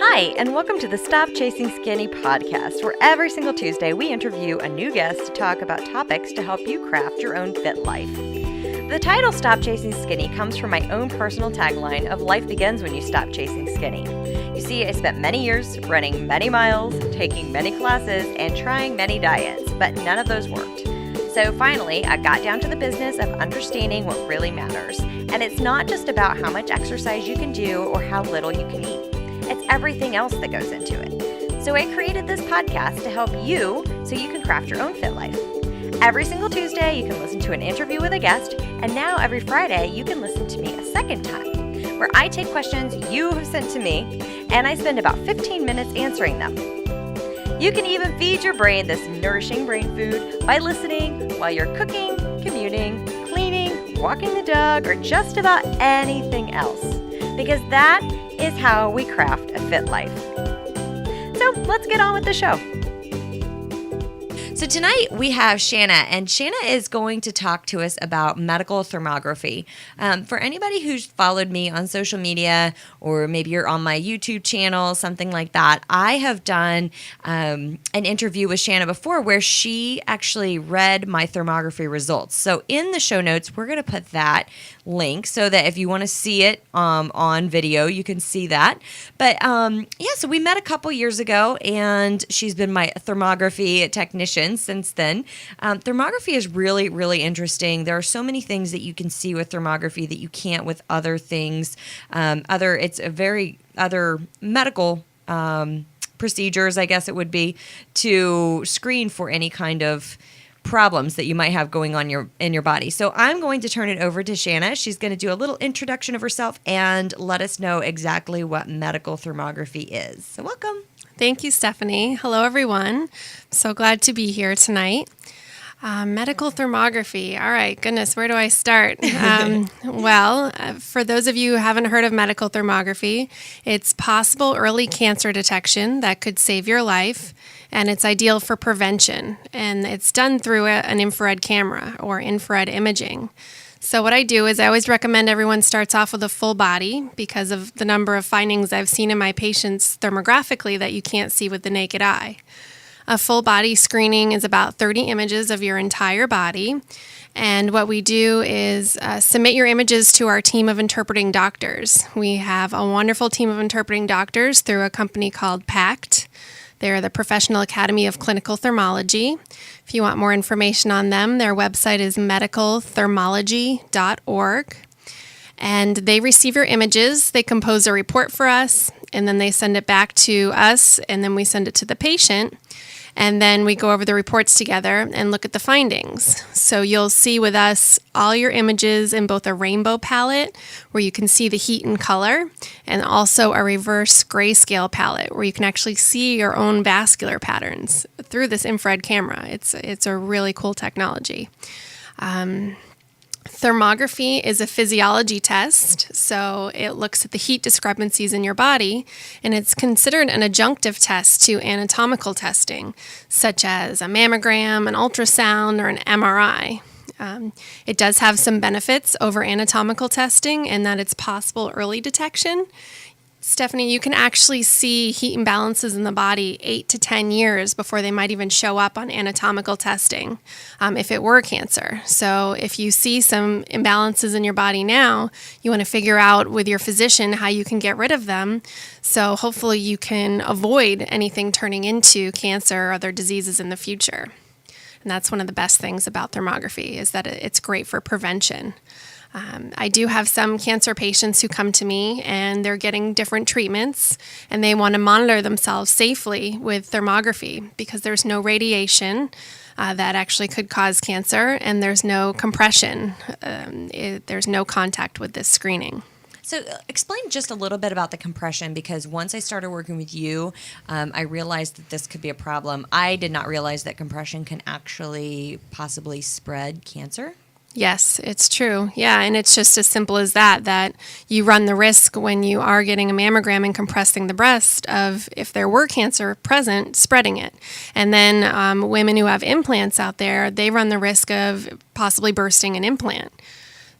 Hi, and welcome to the Stop Chasing Skinny podcast, where every single Tuesday we interview a new guest to talk about topics to help you craft your own fit life. The title Stop Chasing Skinny comes from my own personal tagline of life begins when you stop chasing skinny. You see, I spent many years running many miles, taking many classes, and trying many diets, but none of those worked. So finally, I got down to the business of understanding what really matters. And it's not just about how much exercise you can do or how little you can eat. It's everything else that goes into it. So I created this podcast to help you so you can craft your own fit life. Every single Tuesday, you can listen to an interview with a guest, and now every Friday, you can listen to me a second time, where I take questions you have sent to me, and I spend about 15 minutes answering them. You can even feed your brain this nourishing brain food by listening while you're cooking, commuting, cleaning, walking the dog, or just about anything else, because that is how we craft a fit life. So let's get on with the show. So tonight we have Shanna, and Shanna is going to talk to us about medical thermography. For anybody who's followed me on social media, or maybe you're on my YouTube channel, something like that, I have done an interview with Shanna before where she actually read my thermography results. So in the show notes, we're going to put that link so that if you want to see it on video, you can see that. But so we met a couple years ago, and she's been my thermography technician since then. Thermography is really, really interesting. There are so many things that you can see with thermography that you can't with other things. Other medical procedures, I guess it would be, to screen for any kind of problems that you might have going on in your body. So I'm going to turn it over to Shanna. She's going to do a little introduction of herself and let us know exactly what medical thermography is. So welcome. Thank you, Stephanie. Hello, everyone. So glad to be here tonight. Medical thermography. All right, goodness, where do I start? For those of you who haven't heard of medical thermography, it's possible early cancer detection that could save your life, and it's ideal for prevention. And it's done through an infrared camera or infrared imaging. So what I do is I always recommend everyone starts off with a full body because of the number of findings I've seen in my patients thermographically that you can't see with the naked eye. A full body screening is about 30 images of your entire body. And what we do is submit your images to our team of interpreting doctors. We have a wonderful team of interpreting doctors through a company called PACT. They're the Professional Academy of Clinical Thermology. If you want more information on them, their website is medicalthermology.org. And they receive your images, they compose a report for us, and then they send it back to us, and then we send it to the patient. And then we go over the reports together and look at the findings. So you'll see with us all your images in both a rainbow palette, where you can see the heat and color, and also a reverse grayscale palette, where you can actually see your own vascular patterns through this infrared camera. It's a really cool technology. Thermography is a physiology test, so it looks at the heat discrepancies in your body, and it's considered an adjunctive test to anatomical testing, such as a mammogram, an ultrasound, or an MRI. It does have some benefits over anatomical testing in that it's possible early detection. Stephanie, you can actually see heat imbalances in the body 8 to 10 years before they might even show up on anatomical testing if it were cancer. So if you see some imbalances in your body now, you want to figure out with your physician how you can get rid of them. So hopefully you can avoid anything turning into cancer or other diseases in the future. And that's one of the best things about thermography is that it's great for prevention. I do have some cancer patients who come to me and they're getting different treatments and they want to monitor themselves safely with thermography because there's no radiation that actually could cause cancer and there's no compression. There's no contact with this screening. So explain just a little bit about the compression, because once I started working with you, I realized that this could be a problem. I did not realize that compression can actually possibly spread cancer. Yes, it's true. Yeah, and it's just as simple as that you run the risk when you are getting a mammogram and compressing the breast of, if there were cancer present, spreading it. And then women who have implants out there, they run the risk of possibly bursting an implant.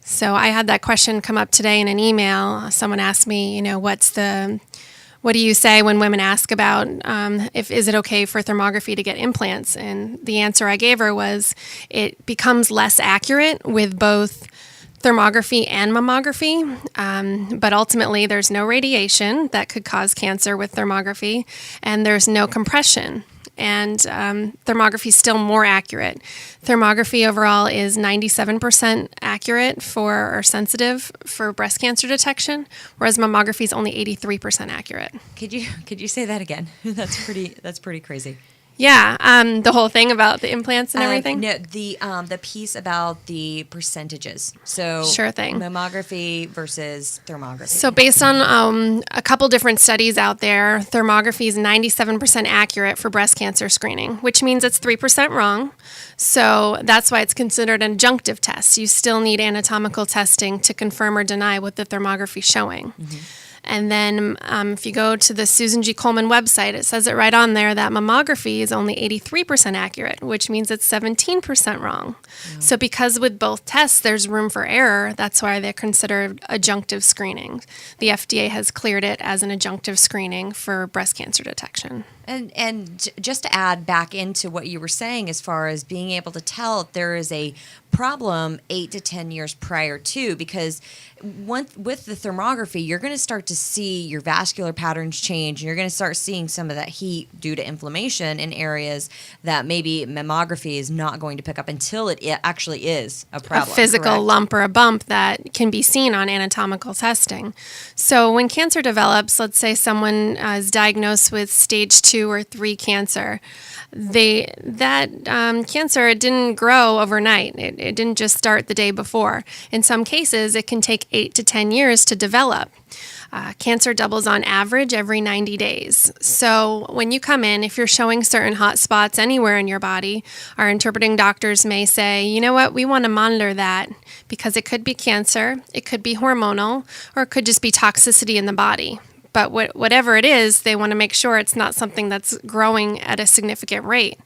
So I had that question come up today in an email. Someone asked me, what's the what do you say when women ask about is it okay for thermography to get implants? And the answer I gave her was it becomes less accurate with both thermography and mammography, but ultimately there's no radiation that could cause cancer with thermography, and there's no compression. And thermography is still more accurate. Thermography overall is 97% accurate or sensitive for breast cancer detection, whereas mammography is only 83% accurate. Could you say that again? That's pretty crazy. Yeah, the whole thing about the implants and everything? No, the piece about the percentages. So sure thing. Mammography versus thermography. So based on a couple different studies out there, thermography is 97% accurate for breast cancer screening, which means it's 3% wrong. So that's why it's considered an adjunctive test. You still need anatomical testing to confirm or deny what the thermography is showing. Mm-hmm. And then if you go to the Susan G. Komen website, it says it right on there that mammography is only 83% accurate, which means it's 17% wrong. Yeah. So because with both tests there's room for error, that's why they're considered adjunctive screening. The FDA has cleared it as an adjunctive screening for breast cancer detection. And just to add back into what you were saying as far as being able to tell if there is a problem 8 to 10 years prior to, because with the thermography, you're going to start to see your vascular patterns change, and you're going to start seeing some of that heat due to inflammation in areas that maybe mammography is not going to pick up until it actually is a problem. A physical correct? Lump or a bump that can be seen on anatomical testing. So when cancer develops, let's say someone is diagnosed with stage 2 or 3 cancer, cancer, it didn't grow overnight. It didn't just start the day before. In some cases, it can take 8 to 10 years to develop. Cancer doubles on average every 90 days. So when you come in, if you're showing certain hot spots anywhere in your body, our interpreting doctors may say, you know what, we want to monitor that because it could be cancer, it could be hormonal, or it could just be toxicity in the body. But whatever it is, they want to make sure it's not something that's growing at a significant rate.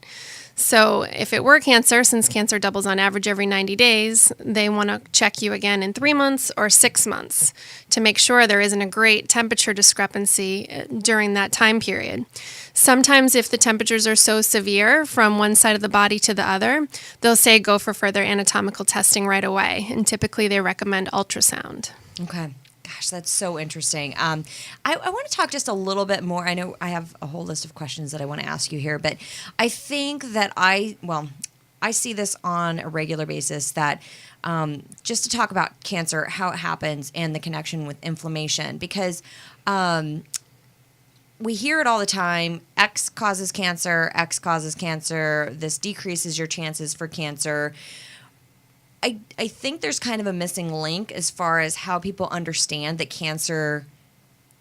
So if it were cancer, since cancer doubles on average every 90 days, they want to check you again in 3 months or 6 months to make sure there isn't a great temperature discrepancy during that time period. Sometimes if the temperatures are so severe from one side of the body to the other, they'll say go for further anatomical testing right away. And typically they recommend ultrasound. Okay. Gosh, that's so interesting. I want to talk just a little bit more. I know I have a whole list of questions that I want to ask you here, but I think that I see this on a regular basis that just to talk about cancer, how it happens, and the connection with inflammation, because we hear it all the time. X causes cancer, this decreases your chances for cancer. I think there's kind of a missing link as far as how people understand that cancer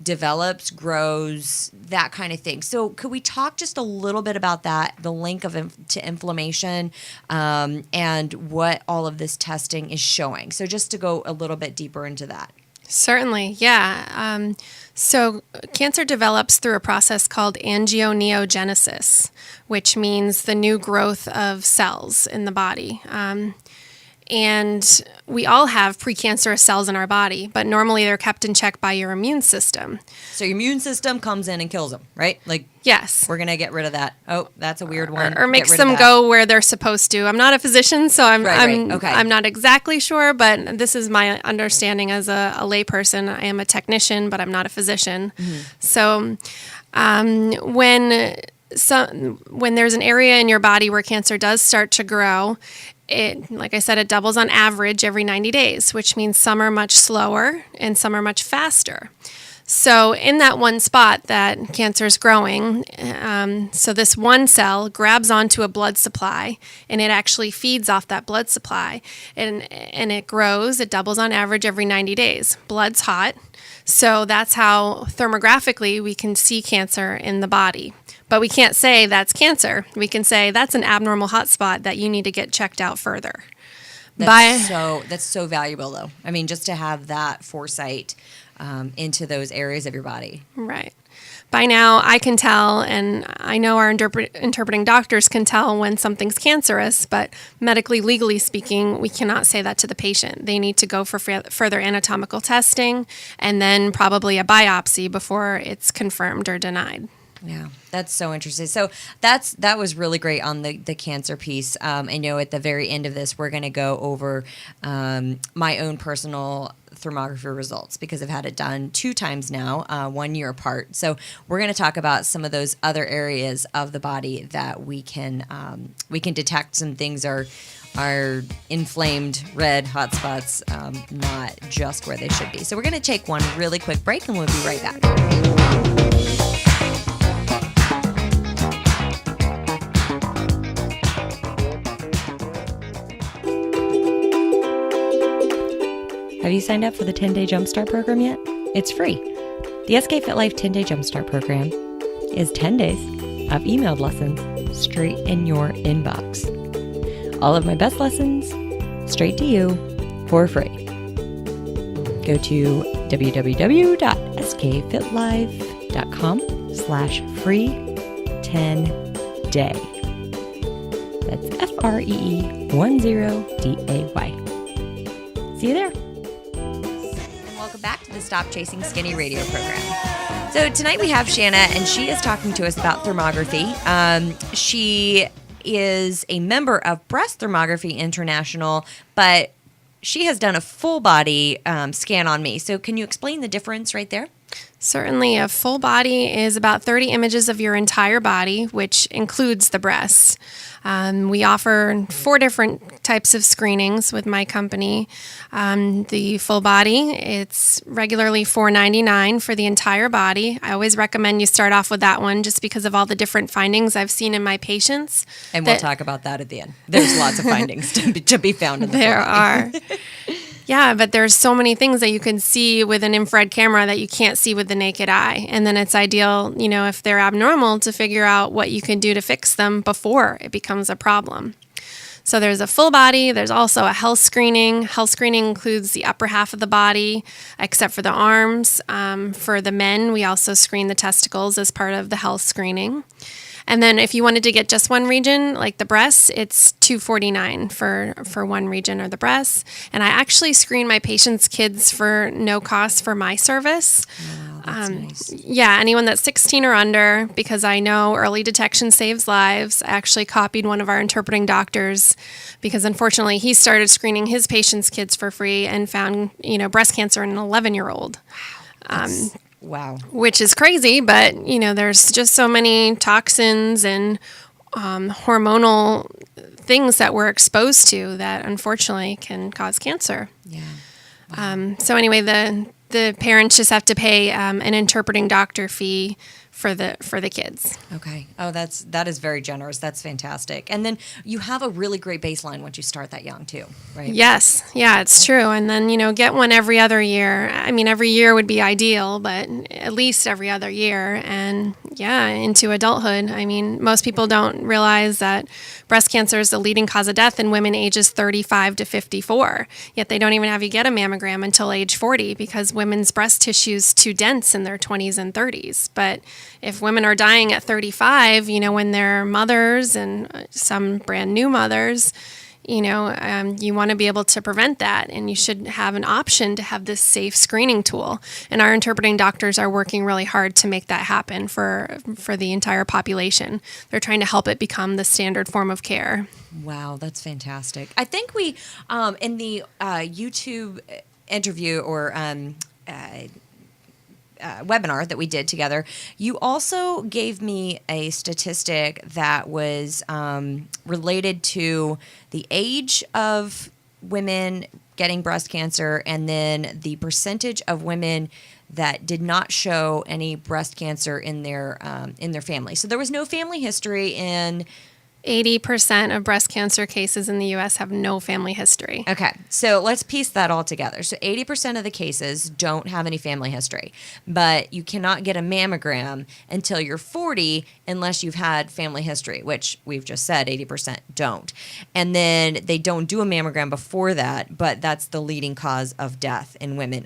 develops, grows, that kind of thing. So could we talk just a little bit about that, the link to inflammation, and what all of this testing is showing? So just to go a little bit deeper into that. Certainly, yeah. So cancer develops through a process called angioneogenesis, which means the new growth of cells in the body. And we all have precancerous cells in our body, but normally they're kept in check by your immune system. So your immune system comes in and kills them, right? Like, yes. We're going to get rid of that. Oh, that's a weird one. Or makes them go where they're supposed to. I'm not a physician, so I'm not exactly sure, but this is my understanding as a layperson. I am a technician, but I'm not a physician. Mm-hmm. So when there's an area in your body where cancer does start to grow, like I said, it doubles on average every 90 days, which means some are much slower and some are much faster. So in that one spot that cancer is growing, so this one cell grabs onto a blood supply and it actually feeds off that blood supply and it grows, it doubles on average every 90 days. Blood's hot, so that's how thermographically we can see cancer in the body. But we can't say that's cancer. We can say that's an abnormal hotspot that you need to get checked out further. That's so valuable, though. I mean, just to have that foresight into those areas of your body. Right. By now, I can tell, and I know our interpreting doctors can tell when something's cancerous, but medically, legally speaking, we cannot say that to the patient. They need to go for further anatomical testing and then probably a biopsy before it's confirmed or denied. Yeah, that's so interesting. So that was really great on the cancer piece. I know at the very end of this, we're going to go over my own personal thermography results because I've had it done 2 times now, 1 year apart. So we're going to talk about some of those other areas of the body that we can detect some things are inflamed, red hot spots, not just where they should be. So we're going to take one really quick break and we'll be right back. Have you signed up for the 10-day Jumpstart program yet? It's free. The SK Fit Life 10-day Jumpstart program is 10 days of emailed lessons straight in your inbox. All of my best lessons straight to you for free. Go to www.skfitlife.com/free10day. That's FREE10DAY. See you there. Welcome back to the Stop Chasing Skinny radio program. So tonight we have Shanna, and she is talking to us about thermography. She is a member of Breast Thermography International, but she has done a full body scan on me. So can you explain the difference right there? Certainly, a full body is about 30 images of your entire body, which includes the breasts. We offer 4 different types of screenings with my company. The full body, it's regularly $4.99 for the entire body. I always recommend you start off with that one just because of all the different findings I've seen in my patients. And we'll talk about that at the end. There's lots of findings to be found in the There full body. are. Yeah, but there's so many things that you can see with an infrared camera that you can't see with the naked eye. And then it's ideal, if they're abnormal, to figure out what you can do to fix them before it becomes a problem. So there's a full body. There's also a health screening. Health screening includes the upper half of the body, except for the arms. For the men, we also screen the testicles as part of the health screening. And then if you wanted to get just one region, like the breasts, it's $249 for one region or the breasts. And I actually screen my patients' kids for no cost for my service. Wow, that's nice. Yeah, anyone that's 16 or under, because I know early detection saves lives. I actually copied one of our interpreting doctors because unfortunately he started screening his patients' kids for free and found, breast cancer in an 11-year-old. Wow. Which is crazy, but, there's just so many toxins and hormonal things that we're exposed to that unfortunately can cause cancer. Yeah. Wow. So anyway, the parents just have to pay an interpreting doctor fee for the kids. Okay. Oh, that is very generous. That's fantastic. And then you have a really great baseline once you start that young too, right? Yes. Yeah, it's true. And then, get one every other year. I mean, every year would be ideal, but at least every other year. And yeah, into adulthood. I mean, most people don't realize that breast cancer is the leading cause of death in women ages 35 to 54. Yet they don't even have you get a mammogram until age 40 because women's breast tissue is too dense in their 20s and 30s. But if women are dying at 35, when they're mothers and some brand new mothers, you want to be able to prevent that, and you should have an option to have this safe screening tool. And our interpreting doctors are working really hard to make that happen for the entire population. They're trying to help it become the standard form of care. Wow, that's fantastic. I think we, in the YouTube interview or webinar that we did together, you also gave me a statistic that was related to the age of women getting breast cancer and then the percentage of women that did not show any breast cancer in their family. So there was no family history in 80% of breast cancer cases in the U.S. have no family history. Okay, so let's piece that all together. So 80% of the cases don't have any family history, but you cannot get a mammogram until you're 40 unless you've had family history, which we've just said 80% don't. And then they don't do a mammogram before that, but that's the leading cause of death in women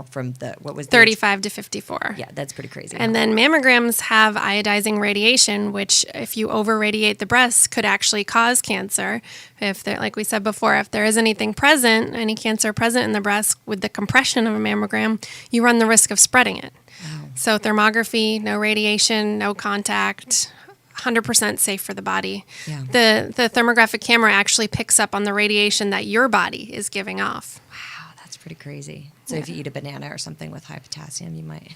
from the, what was the 35 to 54. Yeah, that's pretty crazy. And then mammograms have iodizing radiation, which if you over-radiate the breast, could actually cause cancer. If there, like we said before, if there is anything present, any cancer present in the breast with the compression of a mammogram, you run the risk of spreading it. Wow. So thermography, no radiation, no contact, 100% safe for the body. Yeah. The thermographic camera actually picks up on the radiation that your body is giving off. Wow, that's pretty crazy. So if you eat a banana or something with high potassium, you might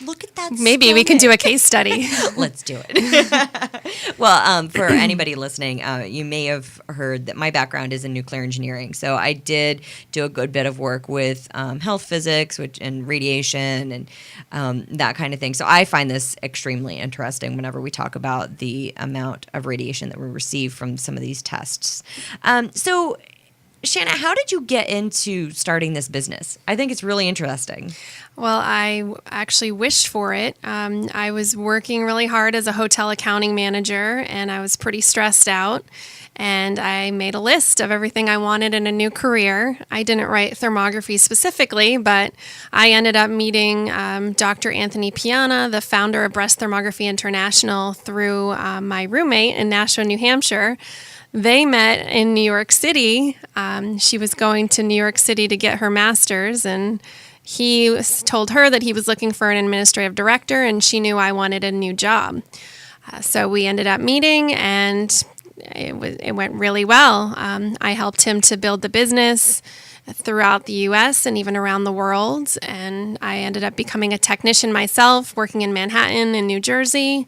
look at that. Maybe we can do a case study. Let's do it. Well, for anybody listening, you may have heard that my background is in nuclear engineering. So I did do a good bit of work with health physics, and radiation, and that kind of thing. So I find this extremely interesting whenever we talk about the amount of radiation that we receive from some of these tests. So Shanna, how did you get into starting this business? I think it's really interesting. Well, I actually wished for it. I was working really hard as a hotel accounting manager, and I was pretty stressed out. And I made a list of everything I wanted in a new career. I didn't write thermography specifically, but I ended up meeting Dr. Anthony Piana, the founder of Breast Thermography International, through my roommate in Nashua, New Hampshire. They met in New York City. She was going to New York City to get her master's, and he told her that he was looking for an administrative director, and she knew I wanted a new job. So we ended up meeting, and it went really well. I helped him to build the business throughout the U.S. and even around the world, and I ended up becoming a technician myself, working in Manhattan and New Jersey.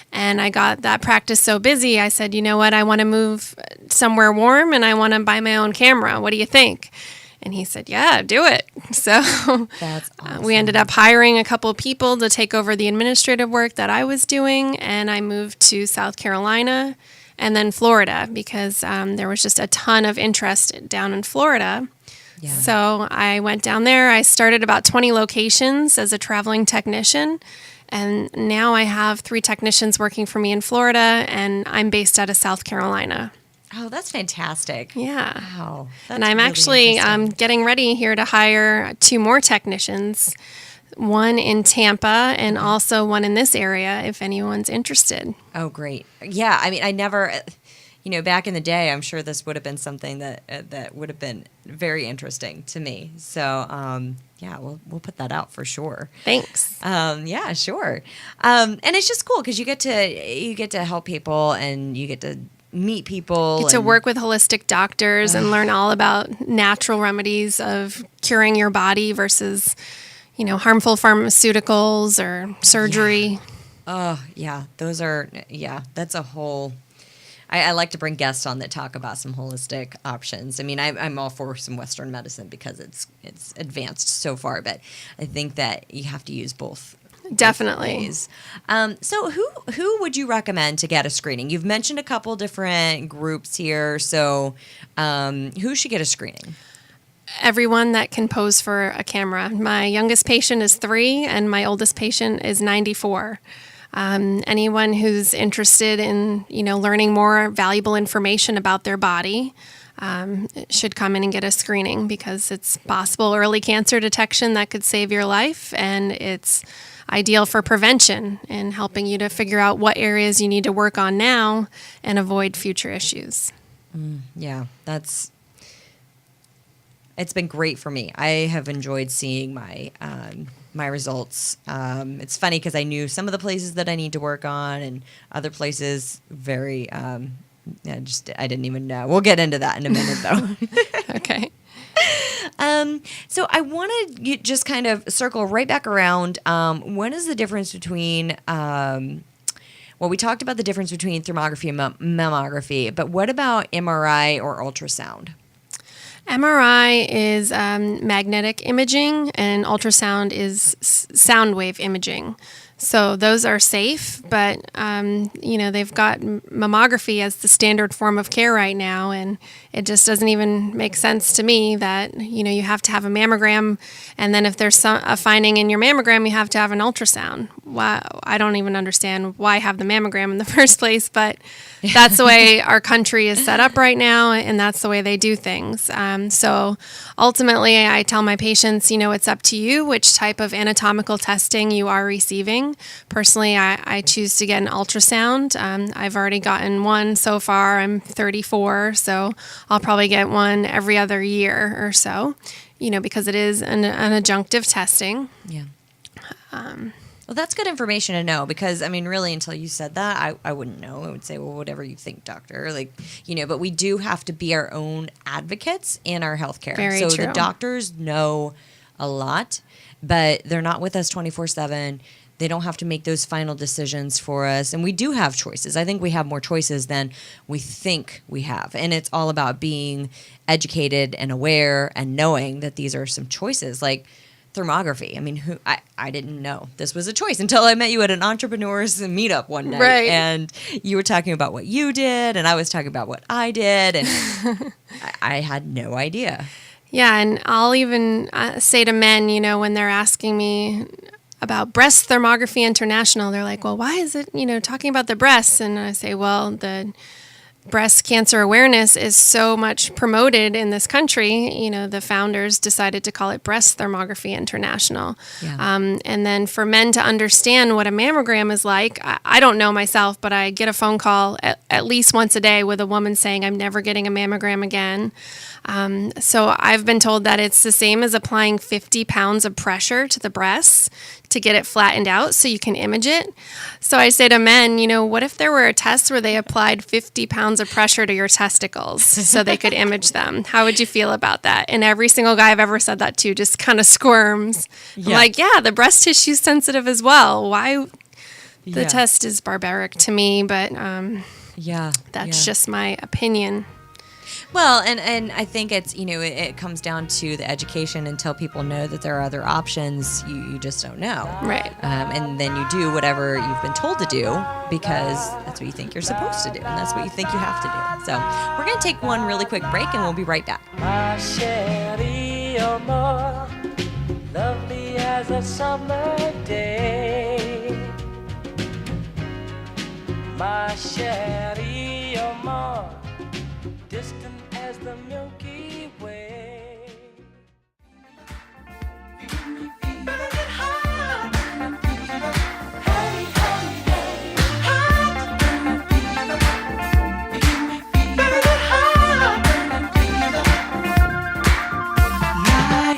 And I got that practice so busy, I said, you know what, I want to move somewhere warm and I want to buy my own camera. What do you think? And he said, yeah, do it. So that's awesome. We ended up hiring a couple of people to take over the administrative work that I was doing. And I moved to South Carolina and then Florida because there was just a ton of interest down in Florida. Yeah. So I went down there. I started about 20 locations as a traveling technician. And now I have 3 technicians working for me in Florida, and I'm based out of South Carolina. Oh, that's fantastic. Yeah. Wow. And I'm really actually getting ready here to hire 2 more technicians, one in Tampa and also one in this area if anyone's interested. Oh, great. Yeah, I mean, I never... back in the day, I'm sure this would have been something that would have been very interesting to me. So, we'll put that out for sure. Thanks. Yeah, sure. And it's just cool because you get to help people and you get to meet people. You get to work with holistic doctors and learn all about natural remedies of curing your body versus, harmful pharmaceuticals or surgery. Yeah. Oh, yeah. That's a whole... I like to bring guests on that talk about some holistic options. I mean, I'm all for some Western medicine because it's advanced so far, but I think that you have to use both. Definitely. So who would you recommend to get a screening? You've mentioned a couple different groups here. So who should get a screening? Everyone that can pose for a camera. My youngest patient is 3 and my oldest patient is 94. Anyone who's interested in, learning more valuable information about their body should come in and get a screening because it's possible early cancer detection that could save your life, and it's ideal for prevention and helping you to figure out what areas you need to work on now and avoid future issues. It's been great for me. I have enjoyed seeing my results. It's funny because I knew some of the places that I need to work on and other places very, I didn't even know. We'll get into that in a minute though. Okay. So I want to just kind of circle right back around. What is the difference between, we talked about the difference between thermography and mammography, but what about MRI or ultrasound? MRI is magnetic imaging, and ultrasound is sound wave imaging. So those are safe, but, they've got mammography as the standard form of care right now. And it just doesn't even make sense to me that, you have to have a mammogram. And then if there's a finding in your mammogram, you have to have an ultrasound. Why? I don't even understand why have the mammogram in the first place, but that's the way our country is set up right now. And that's the way they do things. So ultimately, I tell my patients, it's up to you which type of anatomical testing you are receiving. Personally, I choose to get an ultrasound. I've already gotten one so far. I'm 34, so I'll probably get one every other year or so, because it is an adjunctive testing. Yeah. Well, that's good information to know because, really, until you said that, I wouldn't know. I would say, well, whatever you think, doctor. But we do have to be our own advocates in our healthcare. Very so true. The doctors know a lot, but they're not with us 24/7. They don't have to make those final decisions for us. And we do have choices. I think we have more choices than we think we have. And it's all about being educated and aware and knowing that these are some choices. Like thermography. I didn't know this was a choice until I met you at an entrepreneurs meetup one night. Right. And you were talking about what you did, and I was talking about what I did. And I had no idea. Yeah, and I'll even say to men, when they're asking me about Breast Thermography International, they're like, well, why is it, talking about the breasts? And I say, well, the breast cancer awareness is so much promoted in this country. The founders decided to call it Breast Thermography International. Yeah. And then for men to understand what a mammogram is like, I don't know myself, but I get a phone call at least once a day with a woman saying, I'm never getting a mammogram again. So I've been told that it's the same as applying 50 pounds of pressure to the breasts to get it flattened out so you can image it. So I say to men, what if there were a test where they applied 50 pounds of pressure to your testicles so they could image them? How would you feel about that? And every single guy I've ever said that to just kind of squirms. Yeah. I'm like, yeah, the breast tissue's sensitive as well. Why? The test is barbaric to me, but that's just my opinion. Well, and I think it's, it comes down to the education. Until people know that there are other options, you just don't know. Right. And then you do whatever you've been told to do because that's what you think you're supposed to do. And that's what you think you have to do. So we're going to take one really quick break and we'll be right back. My chérie, you're more lovely as a summer day. My chérie, you're more distant as the Milky Way. Better get hot. Hey, hey, hey, hot. Better get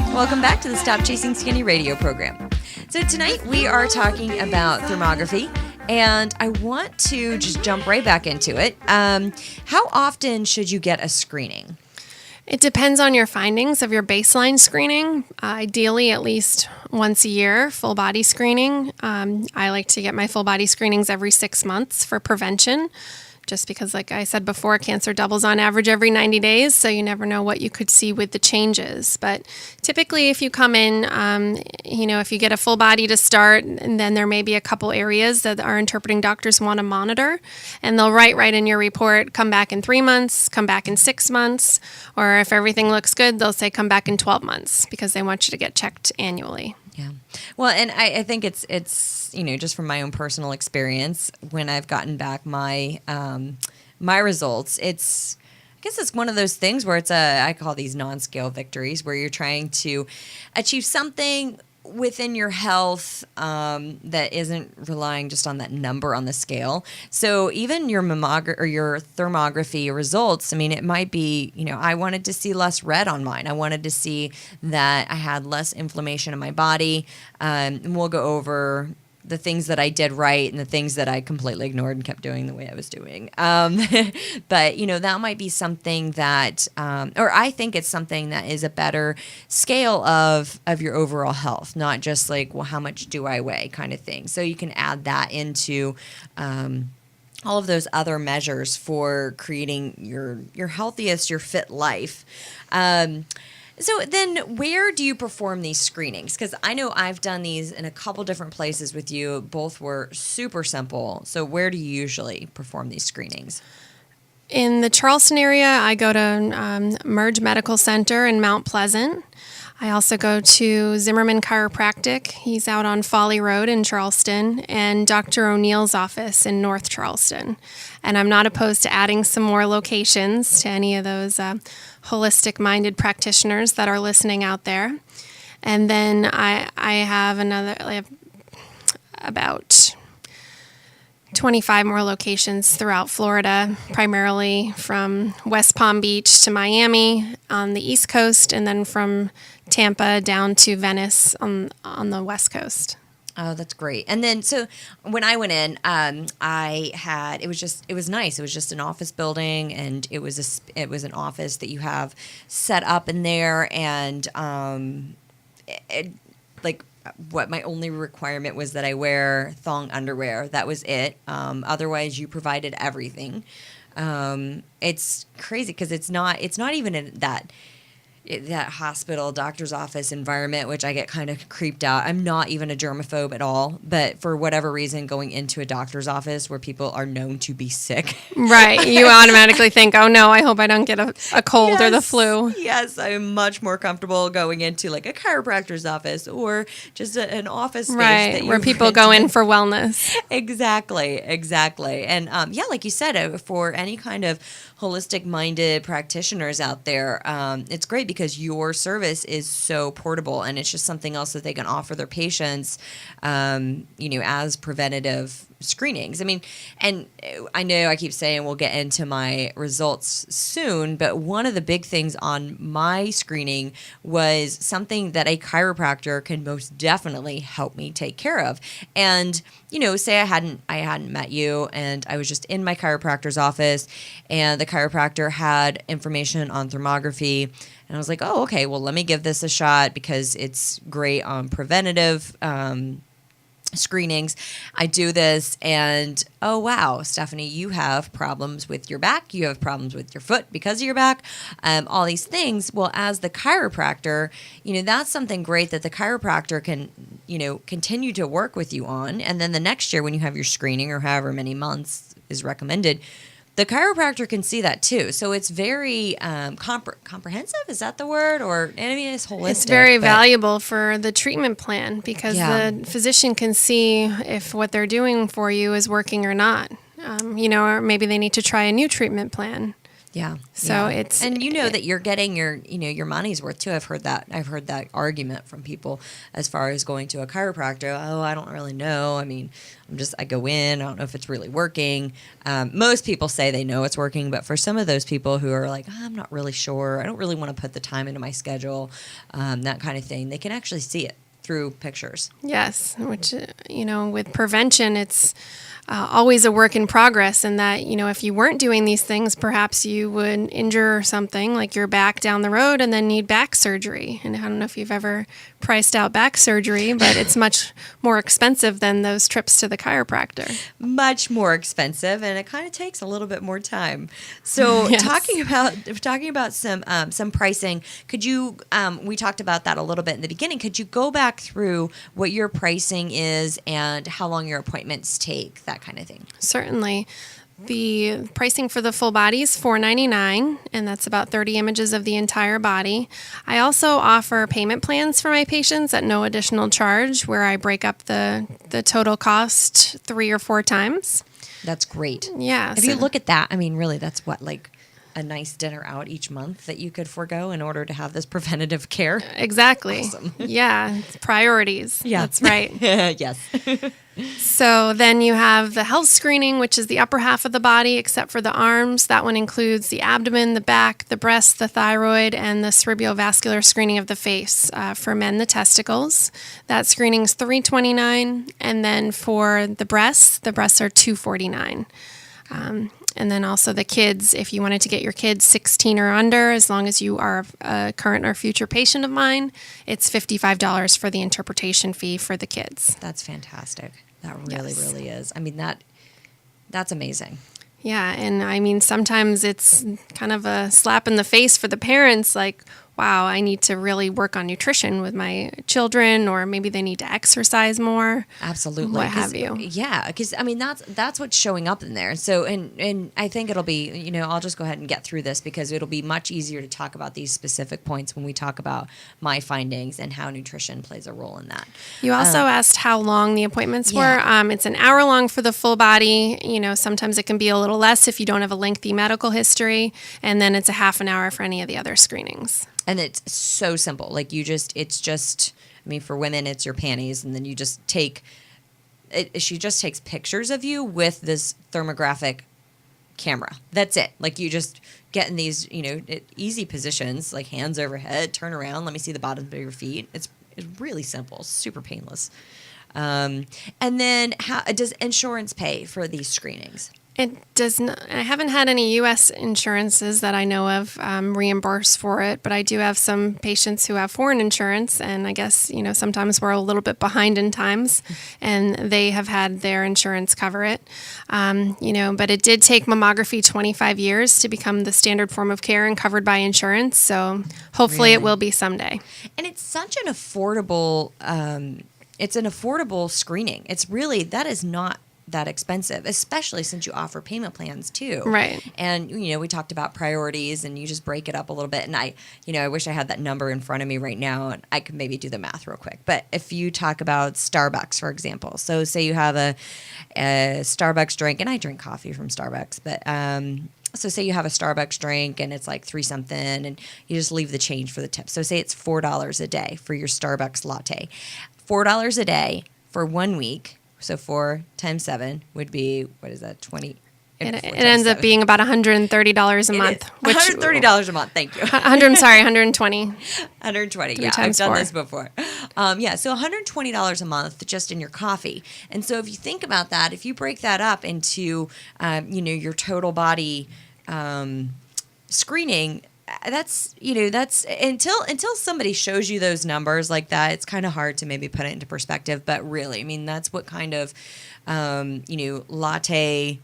hot. Welcome back to the Stop Chasing Skinny radio program. So tonight we are talking about thermography. And I want to just jump right back into it. How often should you get a screening? It depends on your findings of your baseline screening. Ideally, at least once a year, full body screening. I like to get my full body screenings every 6 months for prevention. Just because, like I said before, cancer doubles on average every 90 days, so you never know what you could see with the changes. But typically, if you come in, if you get a full body to start, and then there may be a couple areas that our interpreting doctors want to monitor, and they'll write right in your report, come back in 3 months, come back in 6 months, or if everything looks good, they'll say come back in 12 months because they want you to get checked annually. Yeah. Well, and I think it's just from my own personal experience, when I've gotten back my my results, I guess it's one of those things where I call these non-scale victories, where you're trying to achieve something within your health that isn't relying just on that number on the scale. So even your your thermography results, it might be, I wanted to see less red on mine. I wanted to see that I had less inflammation in my body. And we'll go over the things that I did right and the things that I completely ignored and kept doing the way I was doing. But, that might be something that, or I think it's something that is a better scale of your overall health, not just like, well, how much do I weigh kind of thing. So you can add that into all of those other measures for creating your healthiest, your fit life. So then where do you perform these screenings? Because I know I've done these in a couple different places with you. Both were super simple. So where do you usually perform these screenings? In the Charleston area, I go to Merge Medical Center in Mount Pleasant. I also go to Zimmerman Chiropractic. He's out on Folly Road in Charleston, and Dr. O'Neill's office in North Charleston. And I'm not opposed to adding some more locations to any of those holistic-minded practitioners that are listening out there. And then I have about 25 more locations throughout Florida, primarily from West Palm Beach to Miami on the East Coast, and then from Tampa down to Venice on the West Coast. Oh, that's great. And then, so when I went in, it was nice. It was just an office building, and it was an office that you have set up in there. And what my only requirement was that I wear thong underwear. That was it. Otherwise, you provided everything. It's crazy because it's not even in that hospital doctor's office environment, which I get kind of creeped out. I'm not even a germaphobe at all, but for whatever reason, going into a doctor's office where people are known to be sick. Right. You automatically think, oh no, I hope I don't get a cold or the flu. Yes, I'm much more comfortable going into like a chiropractor's office or just an office space. Right, where people go in for wellness. Exactly. And like you said, for any kind of holistic-minded practitioners out there, it's great because your service is so portable, and it's just something else that they can offer their patients, as preventative screenings. I mean, and I know I keep saying we'll get into my results soon, but one of the big things on my screening was something that a chiropractor can most definitely help me take care of. And say I hadn't met you, and I was just in my chiropractor's office, and the chiropractor had information on thermography, and I was like, oh, okay, well, let me give this a shot because it's great on preventative screenings. I do this, and oh wow, Stephanie, you have problems with your back, you have problems with your foot because of your back, all these things. Well, as the chiropractor, that's something great that the chiropractor can continue to work with you on, and then the next year when you have your screening, or however many months is recommended, the chiropractor can see that too. So it's very comprehensive. Is that the word? It's holistic. It's very valuable for the treatment plan because the physician can see if what they're doing for you is working or not. Or maybe they need to try a new treatment plan. Yeah. So it's that you're getting your money's worth too. I've heard that argument from people as far as going to a chiropractor. Oh, I don't really know. I mean, I go in. I don't know if it's really working. Most people say they know it's working, but for some of those people who are like, I'm not really sure. I don't really want to put the time into my schedule, that kind of thing. They can actually see it through pictures. Yes, which with prevention, it's always a work in progress, and that, if you weren't doing these things, perhaps you would injure something like your back down the road and then need back surgery. And I don't know if you've ever priced out back surgery, but it's much more expensive than those trips to the chiropractor. Much more expensive, and it kind of takes a little bit more time. So yes. talking about some pricing, could you, we talked about that a little bit in the beginning, could you go back through what your pricing is and how long your appointments take, that kind of thing? Certainly. The pricing for the full body is $4.99, and that's about 30 images of the entire body. I also offer payment plans for my patients at no additional charge, where I break up the total cost 3 or 4 times. That's great. Yeah. If you look at that, I mean, really, that's what, like a nice dinner out each month that you could forego in order to have this preventative care? Exactly. Awesome. Yeah. It's priorities. Yeah. That's right. Yes. So then you have the health screening, which is the upper half of the body, except for the arms. That one includes the abdomen, the back, the breast, the thyroid, and the cerebrovascular screening of the face. For men, the testicles. That screening is $329. And then for the breasts are $249. And then also the kids, if you wanted to get your kids 16 or under, as long as you are a current or future patient of mine, it's $55 for the interpretation fee for the kids. That's fantastic. That really is. I mean, that's amazing. Yeah, and I mean, sometimes it's kind of a slap in the face for the parents, like, wow, I need to really work on nutrition with my children, or maybe they need to exercise more. Absolutely. What have you. Yeah, because I mean that's what's showing up in there. So and I think it'll be, I'll just go ahead and get through this because it'll be much easier to talk about these specific points when we talk about my findings and how nutrition plays a role in that. You also asked how long the appointments Yeah. were. It's an hour long for the full body. Sometimes it can be a little less if you don't have a lengthy medical history, and then it's a half an hour for any of the other screenings. And it's so simple. Like for women, it's your panties, and then you just take it. She just takes pictures of you with this thermographic camera. That's it. Like you just get in these, easy positions, like hands overhead, turn around, let me see the bottoms of your feet. It's really simple, super painless. And then how does insurance pay for these screenings? It does not. I haven't had any U.S. insurances that I know of reimburse for it, but I do have some patients who have foreign insurance, and I guess, sometimes we're a little bit behind in times, and they have had their insurance cover it. But it did take mammography 25 years to become the standard form of care and covered by insurance, so hopefully it will be someday. And it's such an affordable, screening. That is not that expensive, especially since you offer payment plans too. Right. And, we talked about priorities and you just break it up a little bit. And I wish I had that number in front of me right now and I could maybe do the math real quick. But if you talk about Starbucks, for example, so say you have a Starbucks drink, and I drink coffee from Starbucks, but, so say you have a Starbucks drink and it's like $3 something and you just leave the change for the tip. So say it's $4 a day for your Starbucks latte. $4 a day for 1 week. So 4 times 7 would be, what is that, 20? It ends up being about $130 a month. $130 a month, thank you. 120. 120, yeah, I've times done 4. this before. So $120 a month just in your coffee. And so if you think about that, if you break that up into, your total body screening, that's until somebody shows you those numbers like that, it's kind of hard to maybe put it into perspective. But really, that's what kind of, latte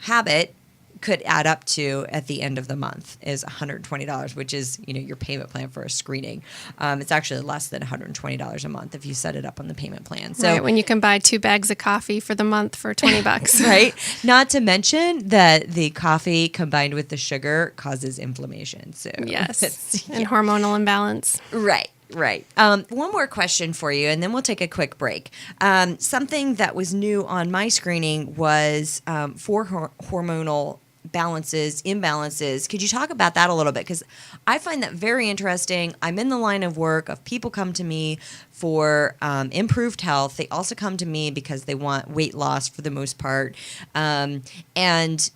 habit could add up to at the end of the month is $120, which is, your payment plan for a screening. It's actually less than $120 a month if you set it up on the payment plan. So right, when you can buy 2 bags of coffee for the month for $20. Right. Not to mention that the coffee combined with the sugar causes inflammation. So yes, and hormonal imbalance. Right. One more question for you, and then we'll take a quick break. Something that was new on my screening was for hormonal imbalances. Could you talk about that a little bit? Because I find that very interesting. I'm in the line of work of people come to me for improved health. They also come to me because they want weight loss for the most part. And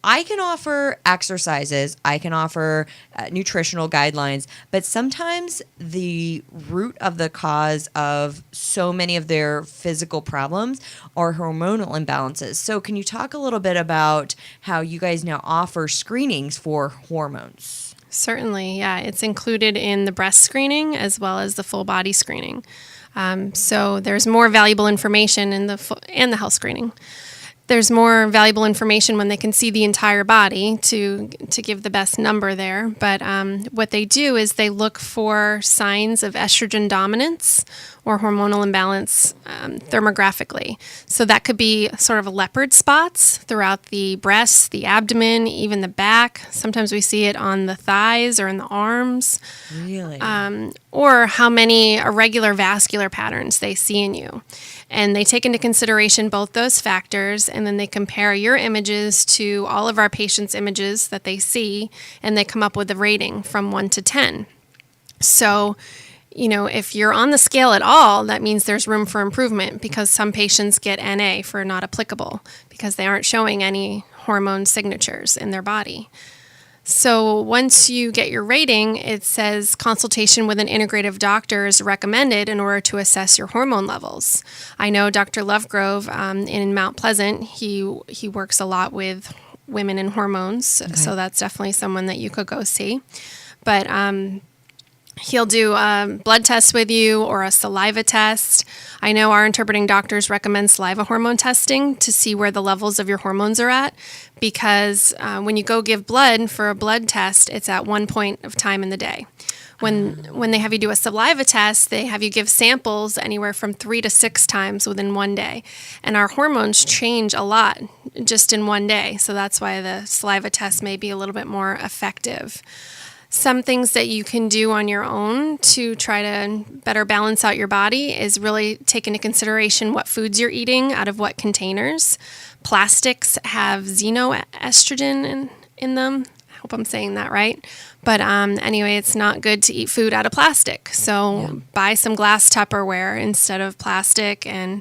I can offer exercises, I can offer nutritional guidelines, but sometimes the root of the cause of so many of their physical problems are hormonal imbalances. So can you talk a little bit about how you guys now offer screenings for hormones? Certainly, yeah. It's included in the breast screening as well as the full body screening. So there's more valuable information in the health screening. There's more valuable information when they can see the entire body to give the best number there. But what they do is they look for signs of estrogen dominance or hormonal imbalance thermographically. So that could be sort of leopard spots throughout the breasts, the abdomen, even the back. Sometimes we see it on the thighs or in the arms. Really? Or how many irregular vascular patterns they see in you. And they take into consideration both those factors, and then they compare your images to all of our patients' images that they see, and they come up with a rating from 1 to 10. So, if you're on the scale at all, that means there's room for improvement, because some patients get NA for not applicable because they aren't showing any hormone signatures in their body. So once you get your rating, it says consultation with an integrative doctor is recommended in order to assess your hormone levels. I know Dr. Lovegrove in Mount Pleasant, he works a lot with women and hormones, so that's definitely someone that you could go see. But He'll do a blood test with you or a saliva test. I know our interpreting doctors recommend saliva hormone testing to see where the levels of your hormones are at, because when you go give blood for a blood test, it's at one point of time in the day. When they have you do a saliva test, they have you give samples anywhere from 3 to 6 times within one day. And our hormones change a lot just in one day. So that's why the saliva test may be a little bit more effective. Some things that you can do on your own to try to better balance out your body is really take into consideration what foods you're eating out of what containers. Plastics have xenoestrogen in them. I hope I'm saying that right. But anyway, it's not good to eat food out of plastic. So buy some glass Tupperware instead of plastic, and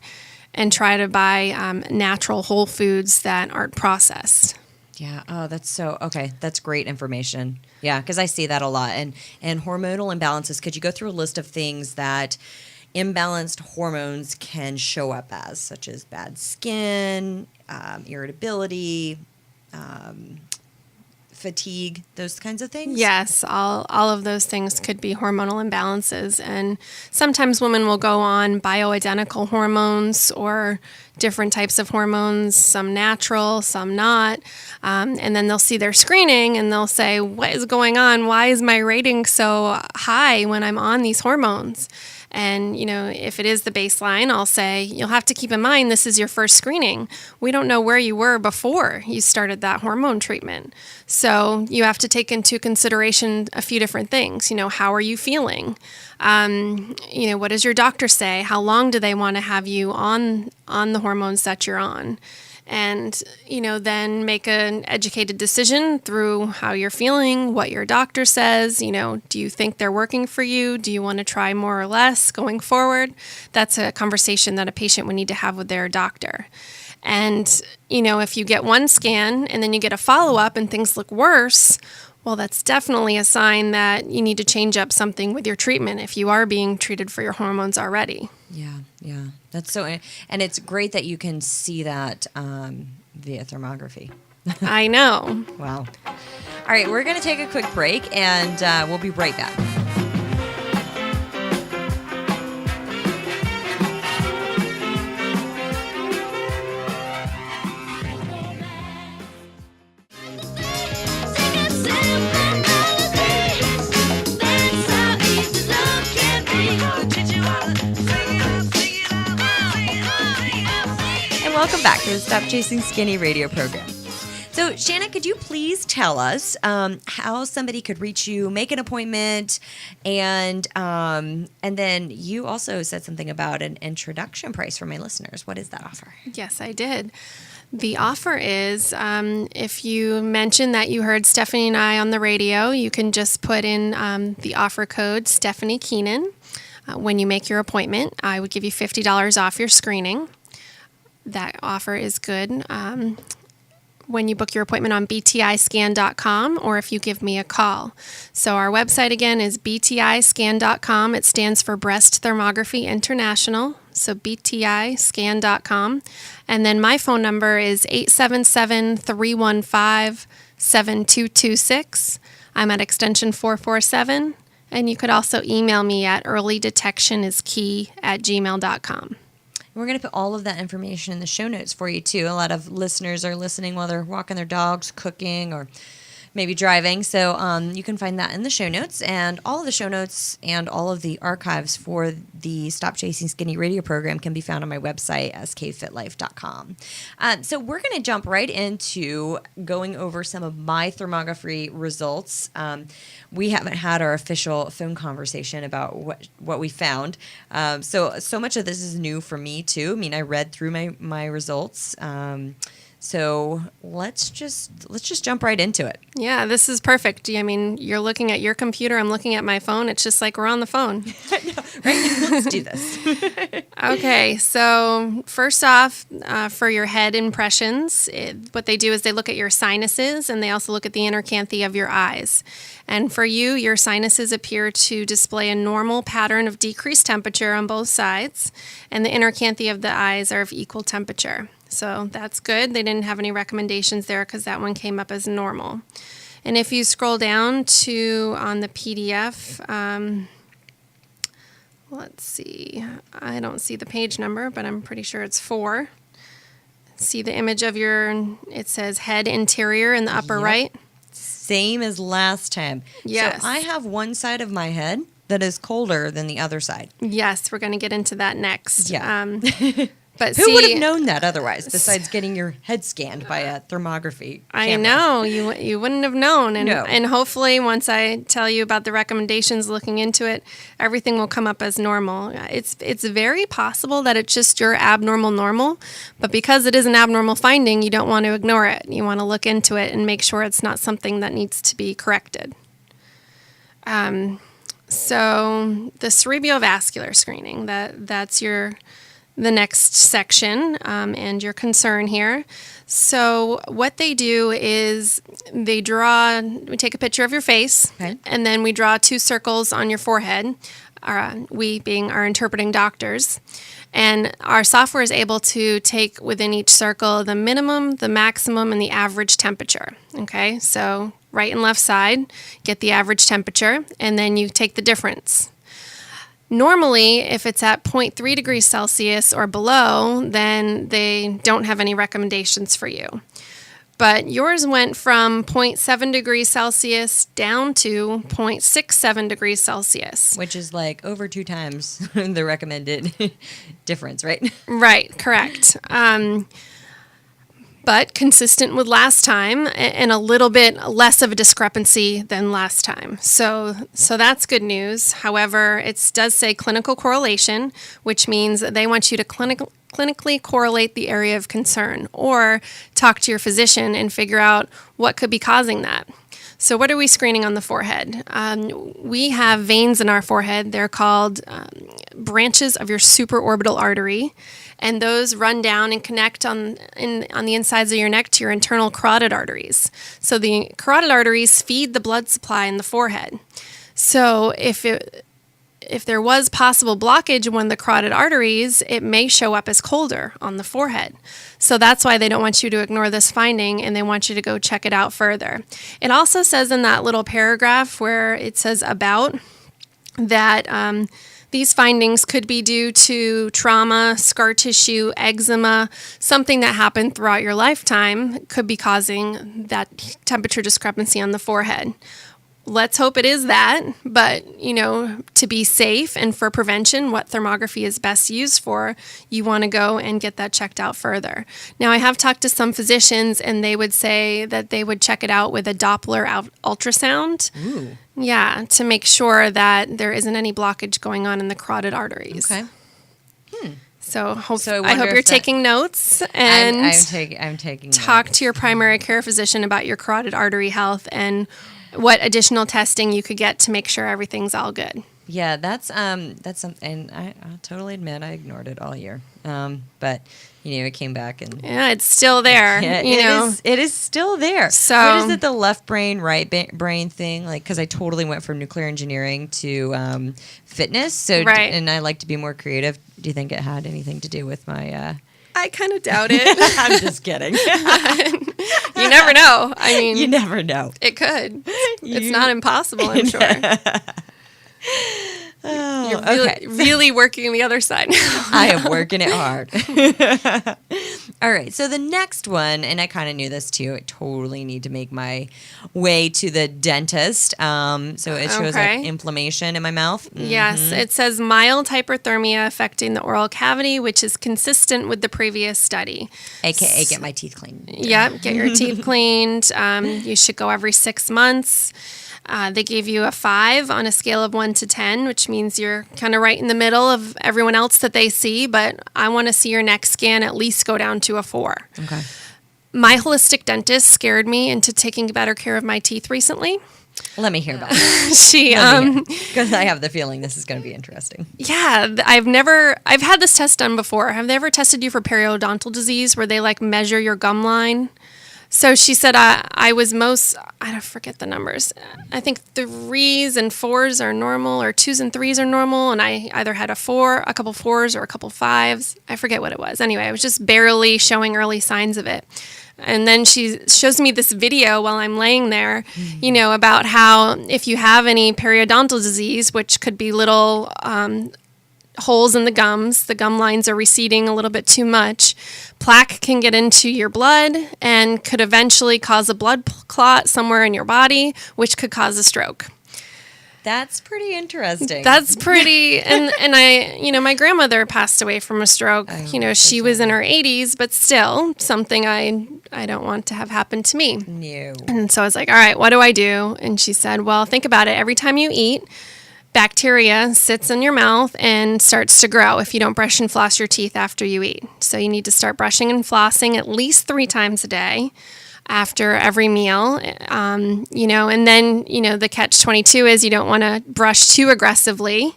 try to buy natural whole foods that aren't processed. Yeah. Oh, that's great information. Yeah, because I see that a lot. And hormonal imbalances, could you go through a list of things that imbalanced hormones can show up as, such as bad skin, irritability, fatigue, those kinds of things? Yes, all of those things could be hormonal imbalances. And sometimes women will go on bioidentical hormones or different types of hormones, some natural, some not. And then they'll see their screening and they'll say, what is going on? Why is my rating so high when I'm on these hormones? And, if it is the baseline, I'll say, you'll have to keep in mind this is your first screening. We don't know where you were before you started that hormone treatment. So you have to take into consideration a few different things. How are you feeling? What does your doctor say? How long do they want to have you on the hormones that you're on? And, then make an educated decision through how you're feeling, what your doctor says. Do you think they're working for you? Do you want to try more or less going forward? That's a conversation that a patient would need to have with their doctor. And, if you get one scan and then you get a follow-up and things look worse, well, that's definitely a sign that you need to change up something with your treatment if you are being treated for your hormones already. Yeah. That's so, and it's great that you can see that via thermography. I know. Wow. All right, we're going to take a quick break, and we'll be right back. Welcome back to the Stop Chasing Skinny radio program. So, Shanna, could you please tell us how somebody could reach you, make an appointment, and then you also said something about an introduction price for my listeners. What is that offer? Yes, I did. The offer is if you mention that you heard Stephanie and I on the radio, you can just put in the offer code Stephanie Keenan. When you make your appointment, I would give you $50 off your screening. That offer is good when you book your appointment on btiscan.com or if you give me a call. So our website again is btiscan.com. It stands for Breast Thermography International. So btiscan.com. And then my phone number is 877-315-7226. I'm at extension 447. And you could also email me at earlydetectioniskey@gmail.com. We're going to put all of that information in the show notes for you, too. A lot of listeners are listening while they're walking their dogs, cooking, or maybe driving. So you can find that in the show notes. And all of the show notes and all of the archives for the Stop Chasing Skinny radio program can be found on my website, skfitlife.com. So we're going to jump right into going over some of my thermography results. We haven't had our official phone conversation about what we found. So much of this is new for me, too. I mean, I read through my results. So let's just jump right into it. Yeah, this is perfect. I mean, you're looking at your computer, I'm looking at my phone. It's just like we're on the phone. Right? Let's do this. Okay, so first off, for your head impressions, what they do is they look at your sinuses and they also look at the inner canthae of your eyes. And for you, your sinuses appear to display a normal pattern of decreased temperature on both sides, and the inner canthae of the eyes are of equal temperature. So that's good. They didn't have any recommendations there because that one came up as normal. And if you scroll down to on the PDF, let's see, I don't see the page number, but I'm pretty sure it's 4. See the image of it says head interior in the upper right? Same as last time. Yes. So I have one side of my head that is colder than the other side. Yes, we're going to get into that next. Yeah. But Who would have known that otherwise, besides getting your head scanned by a thermography camera? I know. You wouldn't have known. And, No. and hopefully once I tell you about the recommendations looking into it, everything will come up as normal. It's very possible that it's just your abnormal normal, but because it is an abnormal finding, you don't want to ignore it. You want to look into it and make sure it's not something that needs to be corrected. So the cerebrovascular screening, that's the next section and your concern here. So what they do is we take a picture of your face, Okay. and then we draw 2 circles on your forehead, we being our interpreting doctors. And our software is able to take within each circle the minimum, the maximum, and the average temperature. Okay, so right and left side, get the average temperature, and then you take the difference. Normally, if it's at 0.3 degrees Celsius or below, then they don't have any recommendations for you. But yours went from 0.7 degrees Celsius down to 0.67 degrees Celsius. Which is like over 2 times the recommended difference, right? Right, correct. But consistent with last time and a little bit less of a discrepancy than last time. So that's good news. However, it does say clinical correlation, which means that they want you to clinically correlate the area of concern or talk to your physician and figure out what could be causing that. So what are we screening on the forehead? We have veins in our forehead. They're called branches of your supraorbital artery. And those run down and connect on the insides of your neck to your internal carotid arteries. So the carotid arteries feed the blood supply in the forehead. So if there was possible blockage in one of the carotid arteries, it may show up as colder on the forehead. So that's why they don't want you to ignore this finding, and they want you to go check it out further. It also says in that little paragraph where it says about that these findings could be due to trauma, scar tissue, eczema, something that happened throughout your lifetime could be causing that temperature discrepancy on the forehead. Let's hope it is that, but, to be safe and for prevention, what thermography is best used for, you want to go and get that checked out further. Now, I have talked to some physicians, and they would say that they would check it out with a Doppler ultrasound. Ooh. Yeah, to make sure that there isn't any blockage going on in the carotid arteries. Okay. So, I I hope wonder you're if taking notes and I'm taking talk notes. to your primary care physician about your carotid artery health and what additional testing you could get to make sure everything's all good. Yeah, that's something, and I'll totally admit I ignored it all year. But it came back and Yeah, it's still there. yeah, it is still there. So- what is it, the left brain, right brain thing? Like, because I totally went from nuclear engineering to fitness. So Right. and I like to be more creative. Do you think it had anything to do with my? I kind of doubt it. I'm just kidding. You never know. I mean, You never know. it could. It's not impossible, I'm sure. Oh, You're really, okay. really working the other side. I am working it hard. All right. So the next one, and I kind of knew this too, I totally need to make my way to the dentist. So it shows Okay. like inflammation in my mouth. Yes, it says mild hyperthermia affecting the oral cavity, which is consistent with the previous study. AKA get my teeth cleaned. Yep, get your teeth cleaned. You should go every 6 months. They gave you a 5 on a scale of 1 to 10, which means you're kind of right in the middle of everyone else that they see, but I want to see your next scan at least go down to a 4. Okay. My holistic dentist scared me into taking better care of my teeth recently. Let me hear about it. She, Because I have the feeling this is going to be interesting. yeah, I've had this test done before. Have they ever tested you for periodontal disease where they like measure your gum line? So she said I was I don't forget the numbers. I think 3s and 4s are normal, or 2s and 3s are normal. And I either had a couple 4s or a couple 5s. I forget what it was. Anyway, I was just barely showing early signs of it. And then she shows me this video while I'm laying there, about how if you have any periodontal disease, which could be little holes in the gum lines are receding a little bit too much, plaque can get into your blood and could eventually cause a blood clot somewhere in your body, which could cause a stroke. That's pretty interesting. That's pretty, and I, my grandmother passed away from a stroke. She was in her 80s, but still something I don't want to have happen to me. No. And so I was like, all right, what do I do? And she said, well, think about it. Every time you eat, bacteria sits in your mouth and starts to grow if you don't brush and floss your teeth after you eat. So you need to start brushing and flossing at least 3 times a day after every meal, and then, the catch-22 is you don't want to brush too aggressively,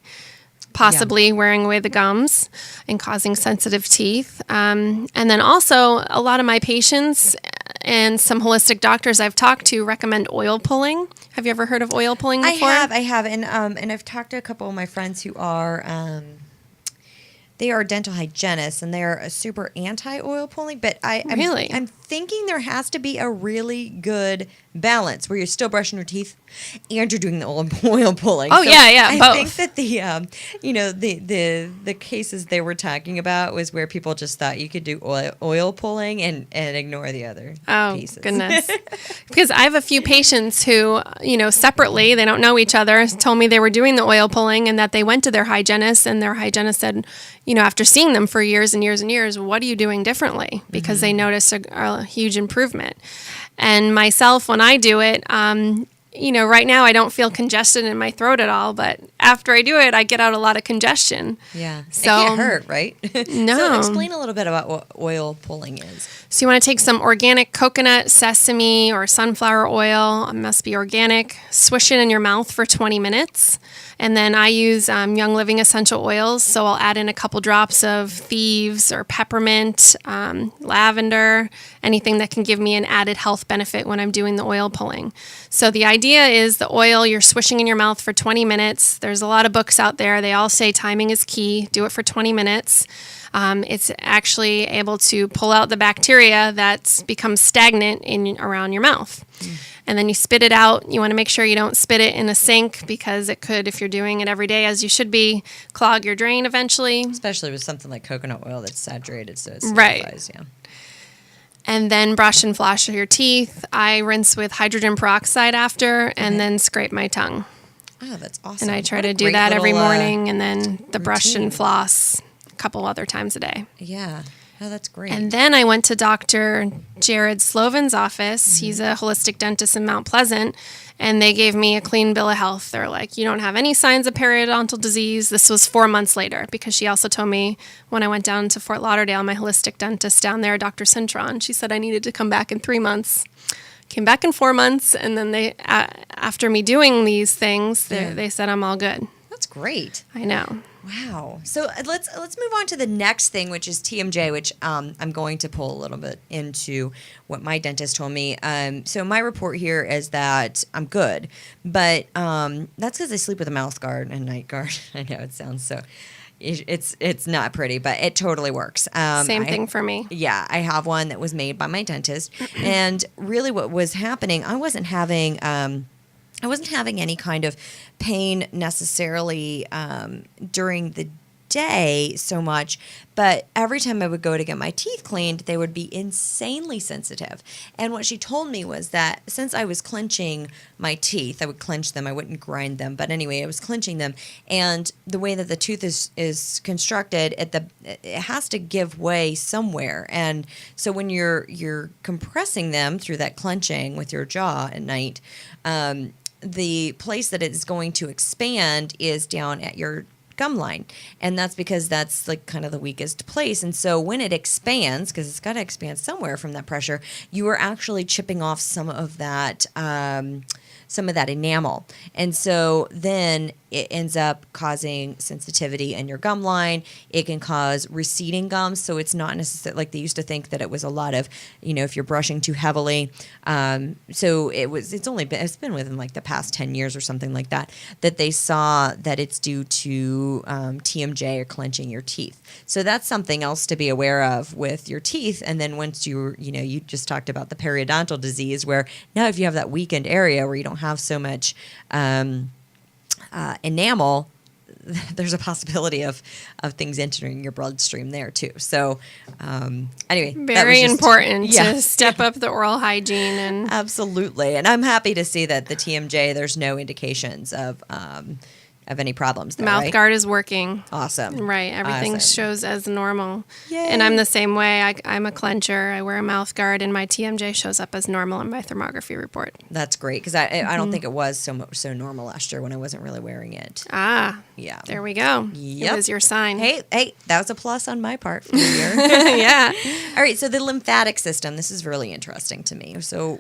possibly wearing away the gums and causing sensitive teeth. And then also a lot of my patients and some holistic doctors I've talked to recommend oil pulling. Have you ever heard of oil pulling before? I have, and I've talked to a couple of my friends who are they are dental hygienists, and they're super anti-oil pulling. But I'm thinking there has to be a really good balance where you're still brushing your teeth and you're doing the oil pulling. Oh, so yeah, I both. think that the cases they were talking about was where people just thought you could do oil pulling and ignore the other pieces. Oh, goodness. Because I have a few patients who, separately, they don't know each other, told me they were doing the oil pulling and that they went to their hygienist, and their hygienist said, after seeing them for years and years and years, what are you doing differently? Because they noticed a huge improvement. And myself, when I do it, right now I don't feel congested in my throat at all, but after I do it, I get out a lot of congestion. Yeah. So, it can't hurt, right? No. So explain a little bit about what oil pulling is. So you want to take some organic coconut, sesame, or sunflower oil. It must be organic. Swish it in your mouth for 20 minutes. And then I use Young Living essential oils, so I'll add in a couple drops of thieves or peppermint, lavender, anything that can give me an added health benefit when I'm doing the oil pulling. So the idea is the oil you're swishing in your mouth for 20 minutes. There's a lot of books out there. They all say timing is key. Do it for 20 minutes. It's actually able to pull out the bacteria that's become stagnant around your mouth. And then you spit it out. You want to make sure you don't spit it in a sink, because it could, if you're doing it every day as you should be, clog your drain eventually. Especially with something like coconut oil that's saturated, so it right. sterilises, yeah. And then brush and floss your teeth. I rinse with hydrogen peroxide after, and then scrape my tongue. Oh, that's awesome. And I try to do that every morning, and then the brush and floss a couple other times a day. Yeah. Oh, that's great. And then I went to Dr. Jared Slovin's office. He's a holistic dentist in Mount Pleasant, and they gave me a clean bill of health. They're like, you don't have any signs of periodontal disease. This was 4 months later, because she also told me when I went down to Fort Lauderdale, my holistic dentist down there, Dr. Cintron, she said I needed to come back in 3 months. Came back in 4 months, and then they, after me doing these things, they said I'm all good. That's great. I know. Wow. So let's move on to the next thing, which is TMJ, which I'm going to pull a little bit into what my dentist told me. So my report here is that I'm good, but that's because I sleep with a mouth guard and night guard. I know it sounds so. It's not pretty, but it totally works. Same thing for me. Yeah, I have one that was made by my dentist, and really, what was happening, I wasn't having any kind of pain necessarily during the day so much, but every time I would go to get my teeth cleaned, they would be insanely sensitive. And what she told me was that since I was clenching my teeth, I would clench them, I wouldn't grind them, but anyway, I was clenching them, and the way that the tooth is constructed, it has to give way somewhere. And so when you're compressing them through that clenching with your jaw at night, the place that it's going to expand is down at your gum line, and that's because that's like kind of the weakest place. And so when it expands, because it's got to expand somewhere from that pressure, you are actually chipping off some of that enamel. And so then it ends up causing sensitivity in your gum line. It can cause receding gums, so it's not necessarily like they used to think that it was a lot of, if you're brushing too heavily. So it's been within like the past 10 years or something like that they saw that it's due to TMJ or clenching your teeth. So that's something else to be aware of with your teeth. And then once you just talked about the periodontal disease, where now if you have that weakened area where you don't have so much enamel, there's a possibility of things entering your bloodstream there too. So anyway, very important to step up the oral hygiene. And absolutely. And I'm happy to see that the TMJ, there's no indications of any problems there, mouth right? guard is working. Awesome. Right. Everything Awesome. shows as normal. Yay. And I'm the same way. I'm a clencher. I wear a mouth guard, and my TMJ shows up as normal in my thermography report. That's great, because I don't think it was so normal last year when I wasn't really wearing it. Ah. Yeah. There we go. Yep. It was your sign. Hey, that was a plus on my part for the year. Yeah. All right, so the lymphatic system, this is really interesting to me. So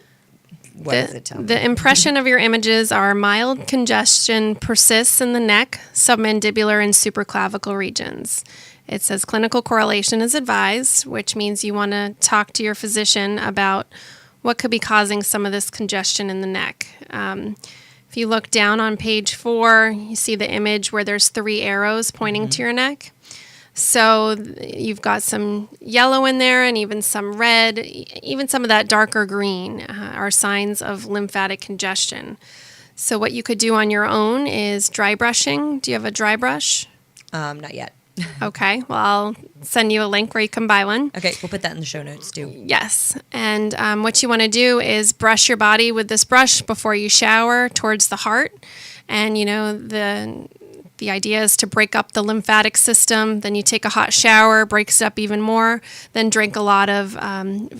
what does it tell me? The impression of your images are mild congestion persists in the neck, submandibular, and supraclavicle regions. It says clinical correlation is advised, which means you want to talk to your physician about what could be causing some of this congestion in the neck. If you look down on page 4, you see the image where there's 3 arrows pointing to your neck. So you've got some yellow in there and even some red, even some of that darker green are signs of lymphatic congestion. So what you could do on your own is dry brushing. Do you have a dry brush? Not yet. Okay, well, I'll send you a link where you can buy one. Okay, we'll put that in the show notes too. Yes, and what you want to do is brush your body with this brush before you shower towards the heart. And, the idea is to break up the lymphatic system. Then you take a hot shower, breaks it up even more. Then drink a lot of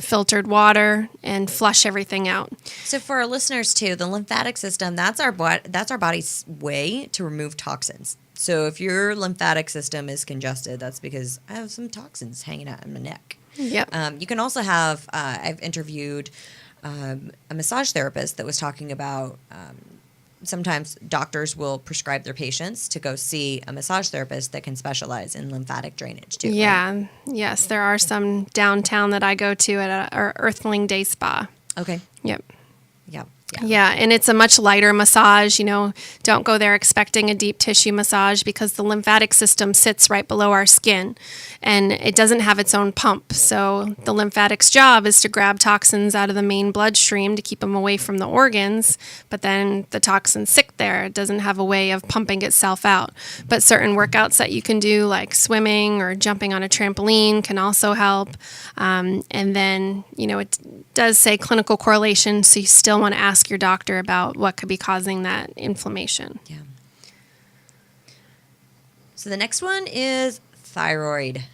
filtered water and flush everything out. So for our listeners too, the lymphatic system, that's our body's way to remove toxins. So if your lymphatic system is congested, that's because I have some toxins hanging out in my neck. Yep. You can also have, I've interviewed a massage therapist that was talking about sometimes doctors will prescribe their patients to go see a massage therapist that can specialize in lymphatic drainage too. Yeah. Right? Yes, there are some downtown that I go to at our Earthling Day Spa. Okay. Yep. Yeah. Yeah, and it's a much lighter massage. Don't go there expecting a deep tissue massage because the lymphatic system sits right below our skin and it doesn't have its own pump. So the lymphatic's job is to grab toxins out of the main bloodstream to keep them away from the organs, but then the toxins sit there. It doesn't have a way of pumping itself out. But certain workouts that you can do, like swimming or jumping on a trampoline, can also help. And then, it does say clinical correlation, so you still want to ask your doctor about what could be causing that inflammation. Yeah. So the next one is thyroid.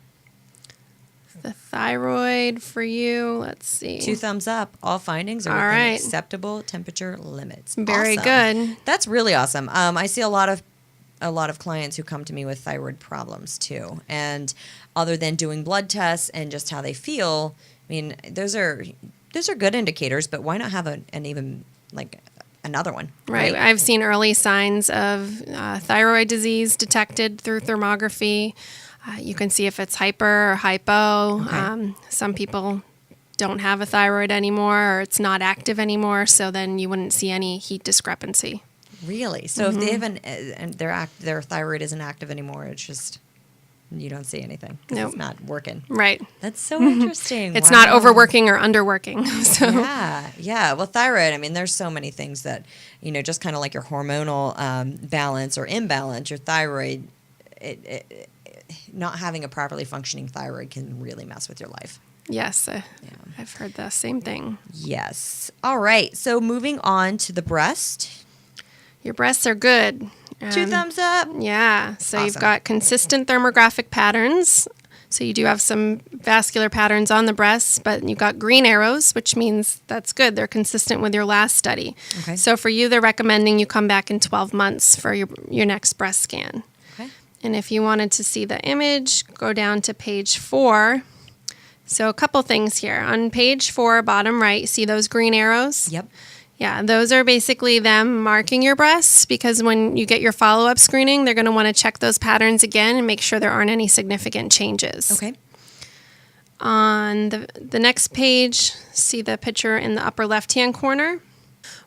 The thyroid for you, let's see. 2 thumbs up. All findings are All within right. acceptable temperature limits. Very Awesome. good. That's really awesome. I see a lot of clients who come to me with thyroid problems too. And other than doing blood tests and just how they feel, I mean, those are good indicators, but why not have another one? Right. I've seen early signs of thyroid disease detected through thermography. You can see if it's hyper or hypo. Okay. Some people don't have a thyroid anymore or it's not active anymore, so then you wouldn't see any heat discrepancy. Really? So if they haven't, and their thyroid isn't active anymore, it's just you don't see anything. 'Cause Nope. It's not working. Right. That's so interesting. It's Wow. not overworking or underworking. So Yeah. Well, thyroid, I mean, there's so many things that, just kind of like your hormonal balance or imbalance, your thyroid, not having a properly functioning thyroid can really mess with your life. yes, I've heard the same thing. Yes. All right. So moving on to the breast. Your breasts are good. 2 thumbs up. Yeah. So you've Awesome. got consistent thermographic patterns. So you do have some vascular patterns on the breasts, but you've got green arrows, which means that's good. They're consistent with your last study. Okay. So for you, they're recommending you come back in 12 months for your next breast scan. Okay. And if you wanted to see the image, go down to page 4. So a couple things here. On page 4, bottom right, you see those green arrows? Yep. Yeah, those are basically them marking your breasts because when you get your follow-up screening, they're going to want to check those patterns again and make sure there aren't any significant changes. Okay. On the next page, see the picture in the upper left-hand corner.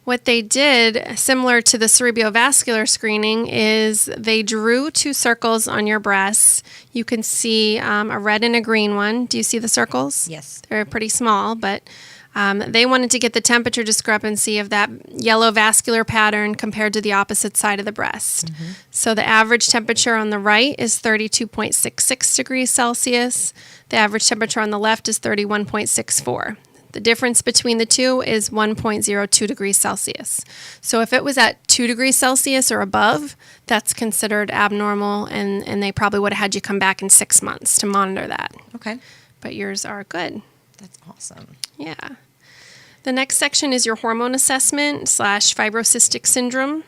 What they did, similar to the cerebrovascular screening, is they drew 2 circles on your breasts. You can see a red and a green one. Do you see the circles? Yes. They're pretty small, but they wanted to get the temperature discrepancy of that yellow vascular pattern compared to the opposite side of the breast. Mm-hmm. So the average temperature on the right is 32.66 degrees Celsius. The average temperature on the left is 31.64. The difference between the two is 1.02 degrees Celsius. So if it was at 2 degrees Celsius or above, that's considered abnormal, and they probably would have had you come back in 6 months to monitor that. Okay. But yours are good. That's awesome. Yeah. The next section is your hormone assessment / fibrocystic syndrome.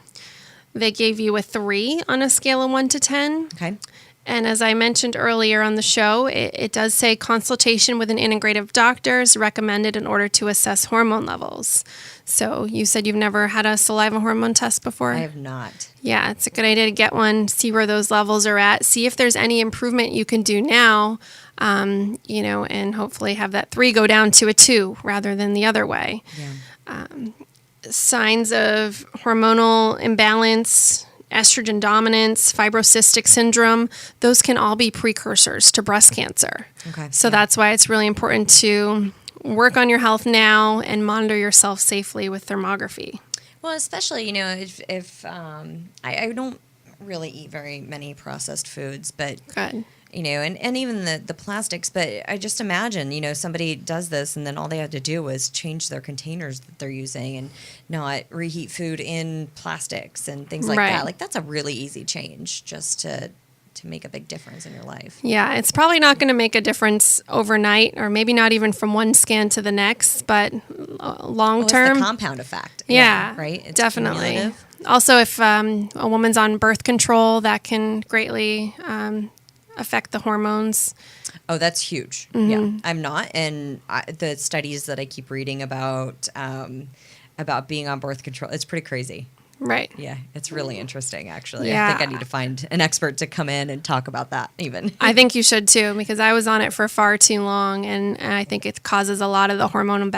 They gave you a 3 on a scale of 1 to 10. Okay. And as I mentioned earlier on the show, it does say consultation with an integrative doctor is recommended in order to assess hormone levels. So you said you've never had a saliva hormone test before? I have not. Yeah, it's a good idea to get one, see where those levels are at, see if there's any improvement you can do now, and hopefully have that 3 go down to a 2 rather than the other way. Yeah. Signs of hormonal imbalance, estrogen dominance, fibrocystic syndrome, those can all be precursors to breast cancer. Okay. So that's why it's really important to work on your health now and monitor yourself safely with thermography. Well, especially, if I don't really eat very many processed foods, but Good. And even the plastics, but I just imagine, somebody does this and then all they had to do was change their containers that they're using and not reheat food in plastics and things like Right. that. Like, that's a really easy change just to make a big difference in your life. Yeah, it's probably not going to make a difference overnight or maybe not even from one scan to the next, but long It's term. the compound effect. Yeah, right? It's definitely. cumulative. Also, if a woman's on birth control, that can greatly affect the hormones. Oh, that's huge. Mm-hmm. Yeah, I'm not. And the studies that I keep reading about being on birth control, it's pretty crazy. Right. Yeah, it's really interesting, actually. Yeah. I think I need to find an expert to come in and talk about that even. I think you should too, because I was on it for far too long, and I think it causes a lot of the hormonal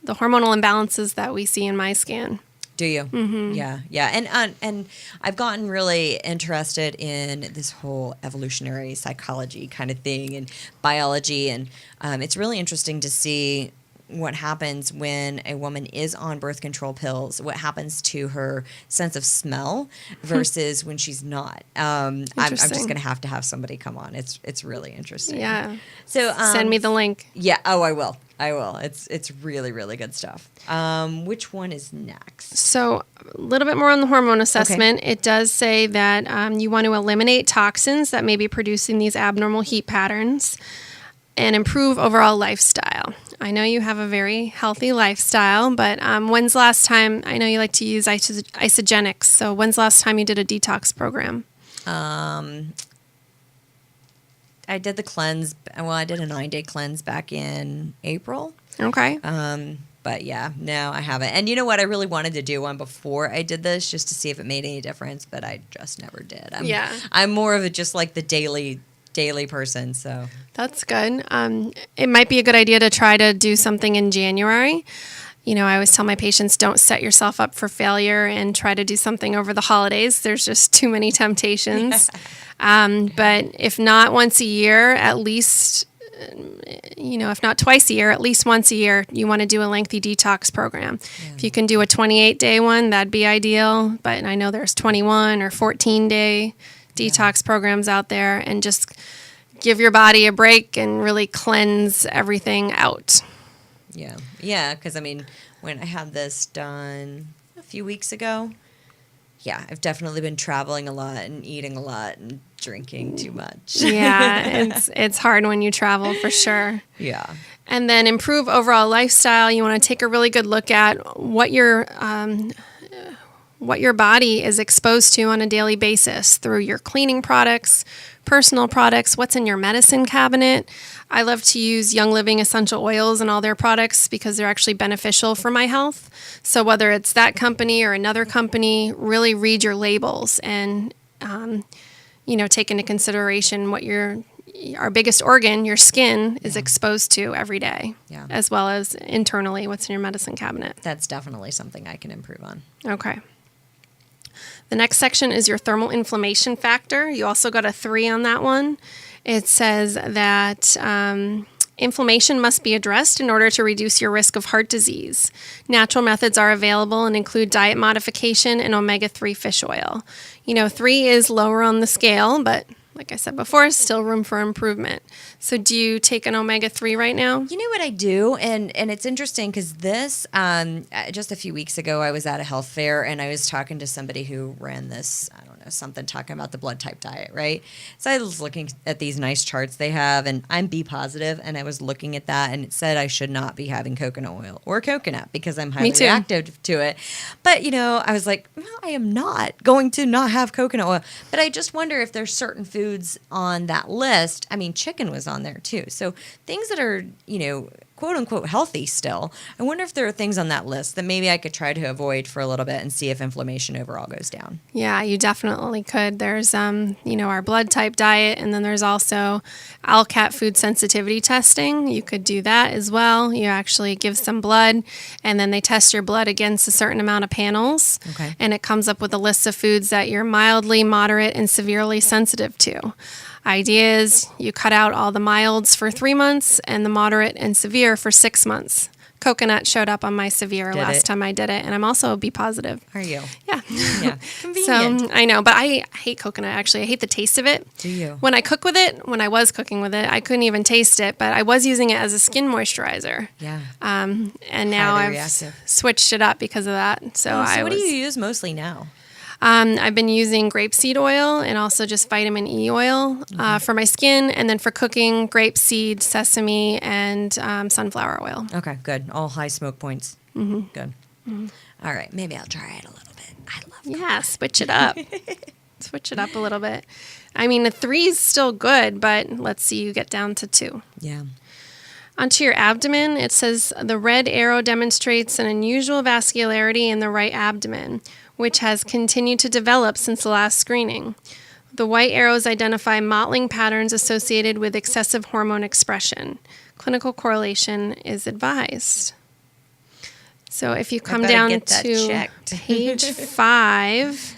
imbalances that we see in my scan. Do you? Mm-hmm. Yeah. And I've gotten really interested in this whole evolutionary psychology kind of thing and biology, and it's really interesting to see what happens when a woman is on birth control pills, what happens to her sense of smell versus when she's not. I'm just going to have somebody come on. It's really interesting. Yeah. So Send me the link. Yeah. Oh, I will. It's really, really good stuff. Which one is next? So a little bit more on the hormone assessment. Okay. It does say that you want to eliminate toxins that may be producing these abnormal heat patterns and improve overall lifestyle. I know you have a very healthy lifestyle, but when's the last time, I know you like to use isogenics, so when's the last time you did a detox program? I did the cleanse. Well, I did a 9-day cleanse back in April. Okay. But yeah, no, I haven't. And you know what? I really wanted to do one before I did this just to see if it made any difference, but I just never did. I'm more of just like the daily person, so. That's good. It might be a good idea to try to do something in January. I always tell my patients, don't set yourself up for failure and try to do something over the holidays. There's just too many temptations. But if not once a year, at least, if not twice a year, at least once a year, you want to do a lengthy detox program. Yeah. If you can do a 28-day one, that'd be ideal. But I know there's 21 or 14-day detox programs out there, and just give your body a break and really cleanse everything out. Yeah, because when I had this done a few weeks ago, I've definitely been traveling a lot and eating a lot and drinking too much. Yeah, it's hard when you travel for sure. Yeah. And then improve overall lifestyle. You want to take a really good look at what your body is exposed to on a daily basis through your cleaning products, personal products, what's in your medicine cabinet. I love to use Young Living essential oils in all their products because they're actually beneficial for my health. So whether it's that company or another company, really read your labels and, take into consideration what our biggest organ, your skin, is exposed to every day, as well as internally what's in your medicine cabinet. That's definitely something I can improve on. Okay. The next section is your thermal inflammation factor. You also got a 3 on that one. It says that inflammation must be addressed in order to reduce your risk of heart disease. Natural methods are available and include diet modification and omega-3 fish oil. 3 is lower on the scale, but like I said before, still room for improvement. So do you take an omega-3 right now? You know what I do? And it's interesting because this, just a few weeks ago, I was at a health fair and I was talking to somebody who ran this, I don't know, something talking about the blood type diet, right? So I was looking at these nice charts they have, and I'm B positive, and I was looking at that, and it said I should not be having coconut oil or coconut because I'm highly reactive to it. But, I was like, no, I am not going to not have coconut oil. But I just wonder if there's certain foods on that list. I mean, chicken was on there too. So things that are, quote unquote healthy still. I wonder if there are things on that list that maybe I could try to avoid for a little bit and see if inflammation overall goes down. Yeah, you definitely could. There's, our blood type diet, and then there's also ALCAT food sensitivity testing. You could do that as well. You actually give some blood, and then they test your blood against a certain amount of panels. Okay. And it comes up with a list of foods that you're mildly, moderate, and severely sensitive to. Idea is you cut out all the milds for 3 months and the moderate and severe for 6 months. Coconut showed up on my severe last time I did it, and I'm also B positive. Are you? Yeah. Yeah. Convenient. So I know, but I hate coconut, actually. I hate the taste of it. Do you? When I was cooking with it, I couldn't even taste it, but I was using it as a skin moisturizer. Yeah. And now I've switched it up because of that. So what do you use mostly now? I've been using grapeseed oil and also just vitamin E oil for my skin, and then for cooking, grapeseed, sesame, and sunflower oil. Okay, good. All high smoke points. Mm-hmm. Good. Mm-hmm. All right, maybe I'll try it a little bit. I love coconut. Yeah, switch it up. Switch it up a little bit. I mean, a 3 is still good, but let's see you get down to 2. Yeah. Onto your abdomen, it says the red arrow demonstrates an unusual vascularity in the right abdomen, which has continued to develop since the last screening. The white arrows identify mottling patterns associated with excessive hormone expression. Clinical correlation is advised. So if you come down to page 5,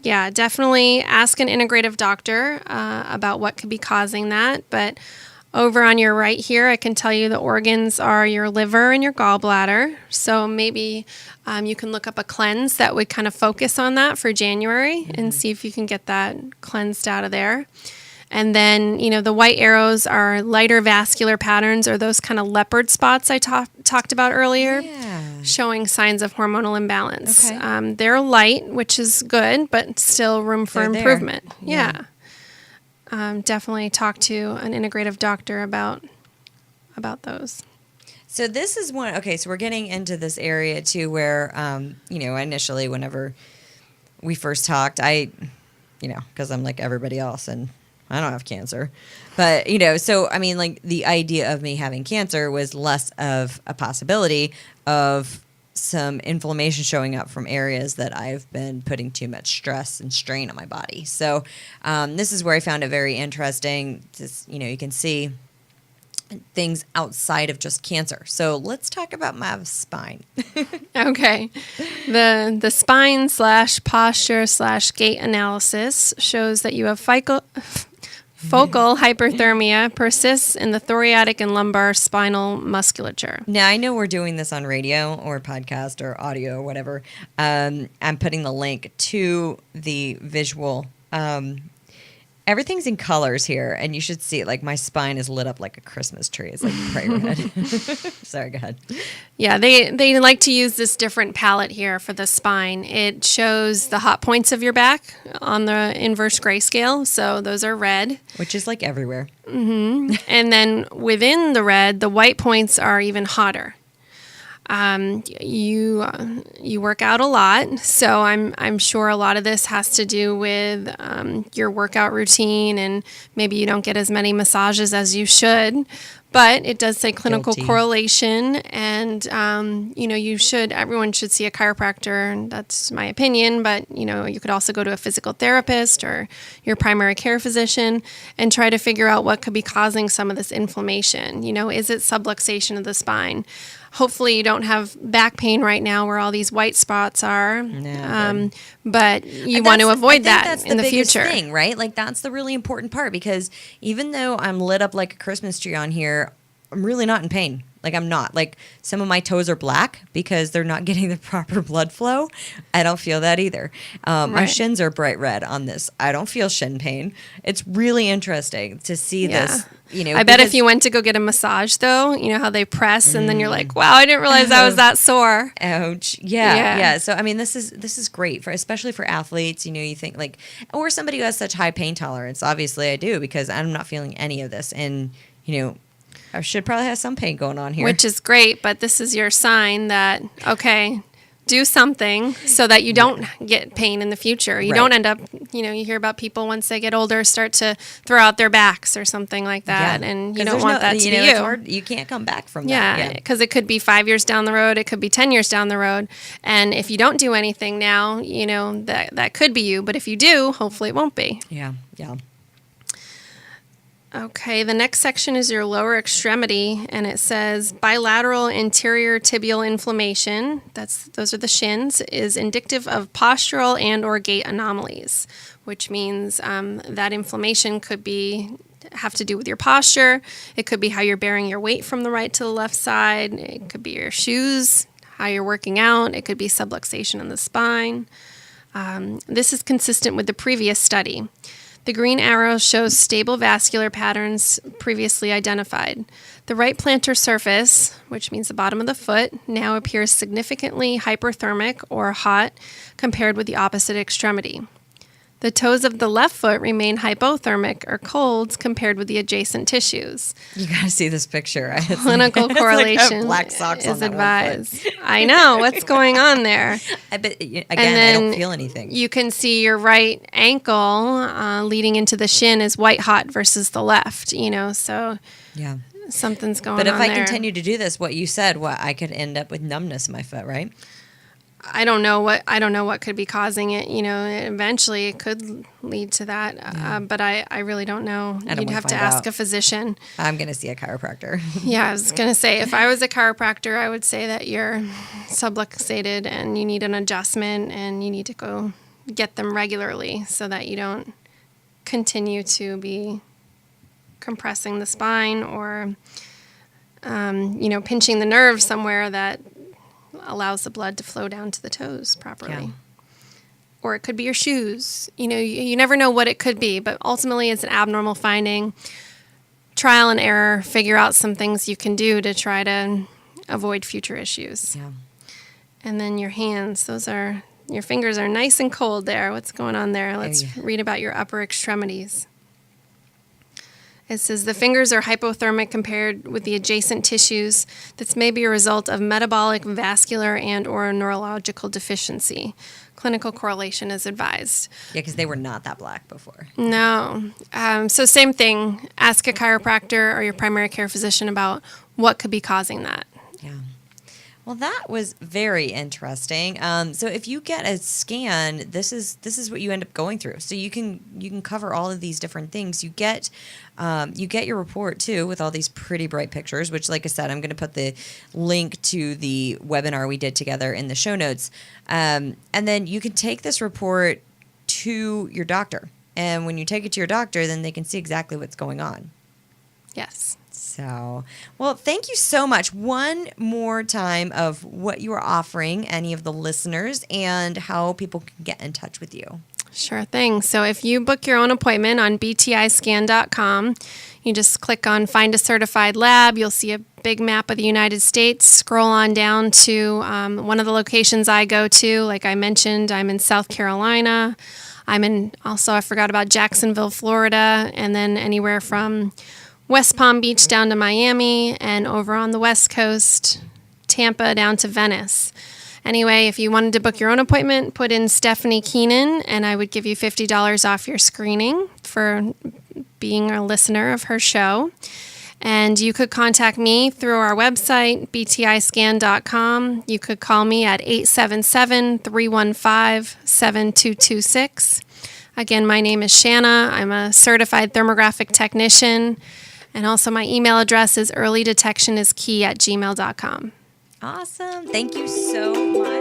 definitely ask an integrative doctor about what could be causing that. But over on your right here, I can tell you the organs are your liver and your gallbladder. So maybe you can look up a cleanse that would kind of focus on that for January and see if you can get that cleansed out of there. And then, the white arrows are lighter vascular patterns, or those kind of leopard spots I talked about earlier, showing signs of hormonal imbalance. Okay. They're light, which is good, but still room for improvement. Yeah. Definitely talk to an integrative doctor about those. So this is one. Okay, so we're getting into this area too, where initially, whenever we first talked, because I'm like everybody else, and I don't have cancer, but so I mean, like the idea of me having cancer was less of a possibility of some inflammation showing up from areas that I've been putting too much stress and strain on my body. So this is where I found it very interesting. Just, you can see things outside of just cancer. So let's talk about my spine. Okay. The spine / posture / gait analysis shows that you have focal hyperthermia persists in the thoracic and lumbar spinal musculature. Now, I know we're doing this on radio or podcast or audio or whatever. I'm putting the link to the visual. Everything's in colors here, and you should see it. Like, my spine is lit up like a Christmas tree. It's like bright red. Sorry, go ahead. Yeah, they like to use this different palette here for the spine. It shows the hot points of your back on the inverse grayscale, so those are red. Which is like everywhere. Mm-hmm. And then within the red, the white points are even hotter. You work out a lot, so I'm sure a lot of this has to do with your workout routine, and maybe you don't get as many massages as you should. But it does say clinical Guilty. correlation, and everyone should see a chiropractor, and that's my opinion. But you could also go to a physical therapist or your primary care physician and try to figure out what could be causing some of this inflammation. Is it subluxation of the spine? Hopefully you don't have back pain right now where all these white spots are. No, but you want to avoid that that's in the biggest future. thing, right? Like that's the really important part, because even though I'm lit up like a Christmas tree on here, I'm really not in pain. Like I'm not. Like some of my toes are black because they're not getting the proper blood flow. I don't feel that either. My Right. shins are bright red on this. I don't feel shin pain. It's really interesting to see this. I bet if you went to go get a massage, though, you know how they press, and then you're like, "Wow, I didn't realize I was that sore." Ouch. Yeah. Yeah. So I mean, this is great for, especially for athletes. You think like, or somebody who has such high pain tolerance. Obviously, I do, because I'm not feeling any of this, and I should probably have some pain going on here. Which is great, but this is your sign that, okay, do something so that you don't get pain in the future. You Right. don't end up, you hear about people once they get older start to throw out their backs or something like that, and you 'Cause don't there's want that to be you. It's hard. You can't come back from that. Yeah, because it could be 5 years down the road. It could be 10 years down the road. And if you don't do anything now, that could be you. But if you do, hopefully it won't be. Yeah. Okay, the next section is your lower extremity, and it says bilateral anterior tibial inflammation, those are the shins, is indicative of postural and or gait anomalies, which means that inflammation could have to do with your posture. It could be how you're bearing your weight from the right to the left side. It could be your shoes, how you're working out. It could be subluxation in the spine. This is consistent with the previous study. The green arrow shows stable vascular patterns previously identified. The right plantar surface, which means the bottom of the foot, now appears significantly hyperthermic or hot compared with the opposite extremity. The toes of the left foot remain hypothermic or cold compared with the adjacent tissues. You got to see this picture. Clinical It's like correlation black socks on is that one advised. I know. What's going on there? But again, then I don't feel anything. You can see your right ankle leading into the shin is white hot versus the left, so Yeah. something's going on But if I there. continue to do this, what you said, I could end up with numbness in my foot, right? I don't know what could be causing it. Eventually it could lead to that, but I really don't know. I don't You'd wanna have to find ask out. a physician. I'm going to see a chiropractor. Yeah, I was going to say, if I was a chiropractor, I would say that you're subluxated and you need an adjustment, and you need to go get them regularly so that you don't continue to be compressing the spine or, pinching the nerve somewhere that allows the blood to flow down to the toes properly. Yeah. Or it could be your shoes. You never know what it could be, but ultimately it's an abnormal finding. Trial and error, figure out some things you can do to try to avoid future issues. Yeah. And then your hands, your fingers are nice and cold there. What's going on there? Let's read about your upper extremities. It says the fingers are hypothermic compared with the adjacent tissues. This may be a result of metabolic, vascular, and or neurological deficiency. Clinical correlation is advised. Yeah, because they were not that black before. No. So same thing. Ask a chiropractor or your primary care physician about what could be causing that. Yeah. Well, that was very interesting. So if you get a scan, this is what you end up going through. So you can cover all of these different things. You get your report too with all these pretty bright pictures, which, like I said, I'm going to put the link to the webinar we did together in the show notes. And then you can take this report to your doctor. And when you take it to your doctor, then they can see exactly what's going on. Yes. So, well, thank you so much. One more time of what you are offering any of the listeners and how people can get in touch with you. Sure thing. So if you book your own appointment on btiscan.com, you just click on Find a Certified Lab. You'll see a big map of the United States. Scroll on down to one of the locations I go to. Like I mentioned, I'm in South Carolina. I forgot about Jacksonville, Florida, and then anywhere from West Palm Beach down to Miami, and over on the West Coast, Tampa down to Venice. Anyway, if you wanted to book your own appointment, put in Stephanie Keenan, and I would give you $50 off your screening for being a listener of her show. And you could contact me through our website, btiscan.com. You could call me at 877-315-7226. Again, my name is Shanna. I'm a certified thermographic technician. And also my email address is earlydetectionistkey@gmail.com. Awesome. Thank you so much.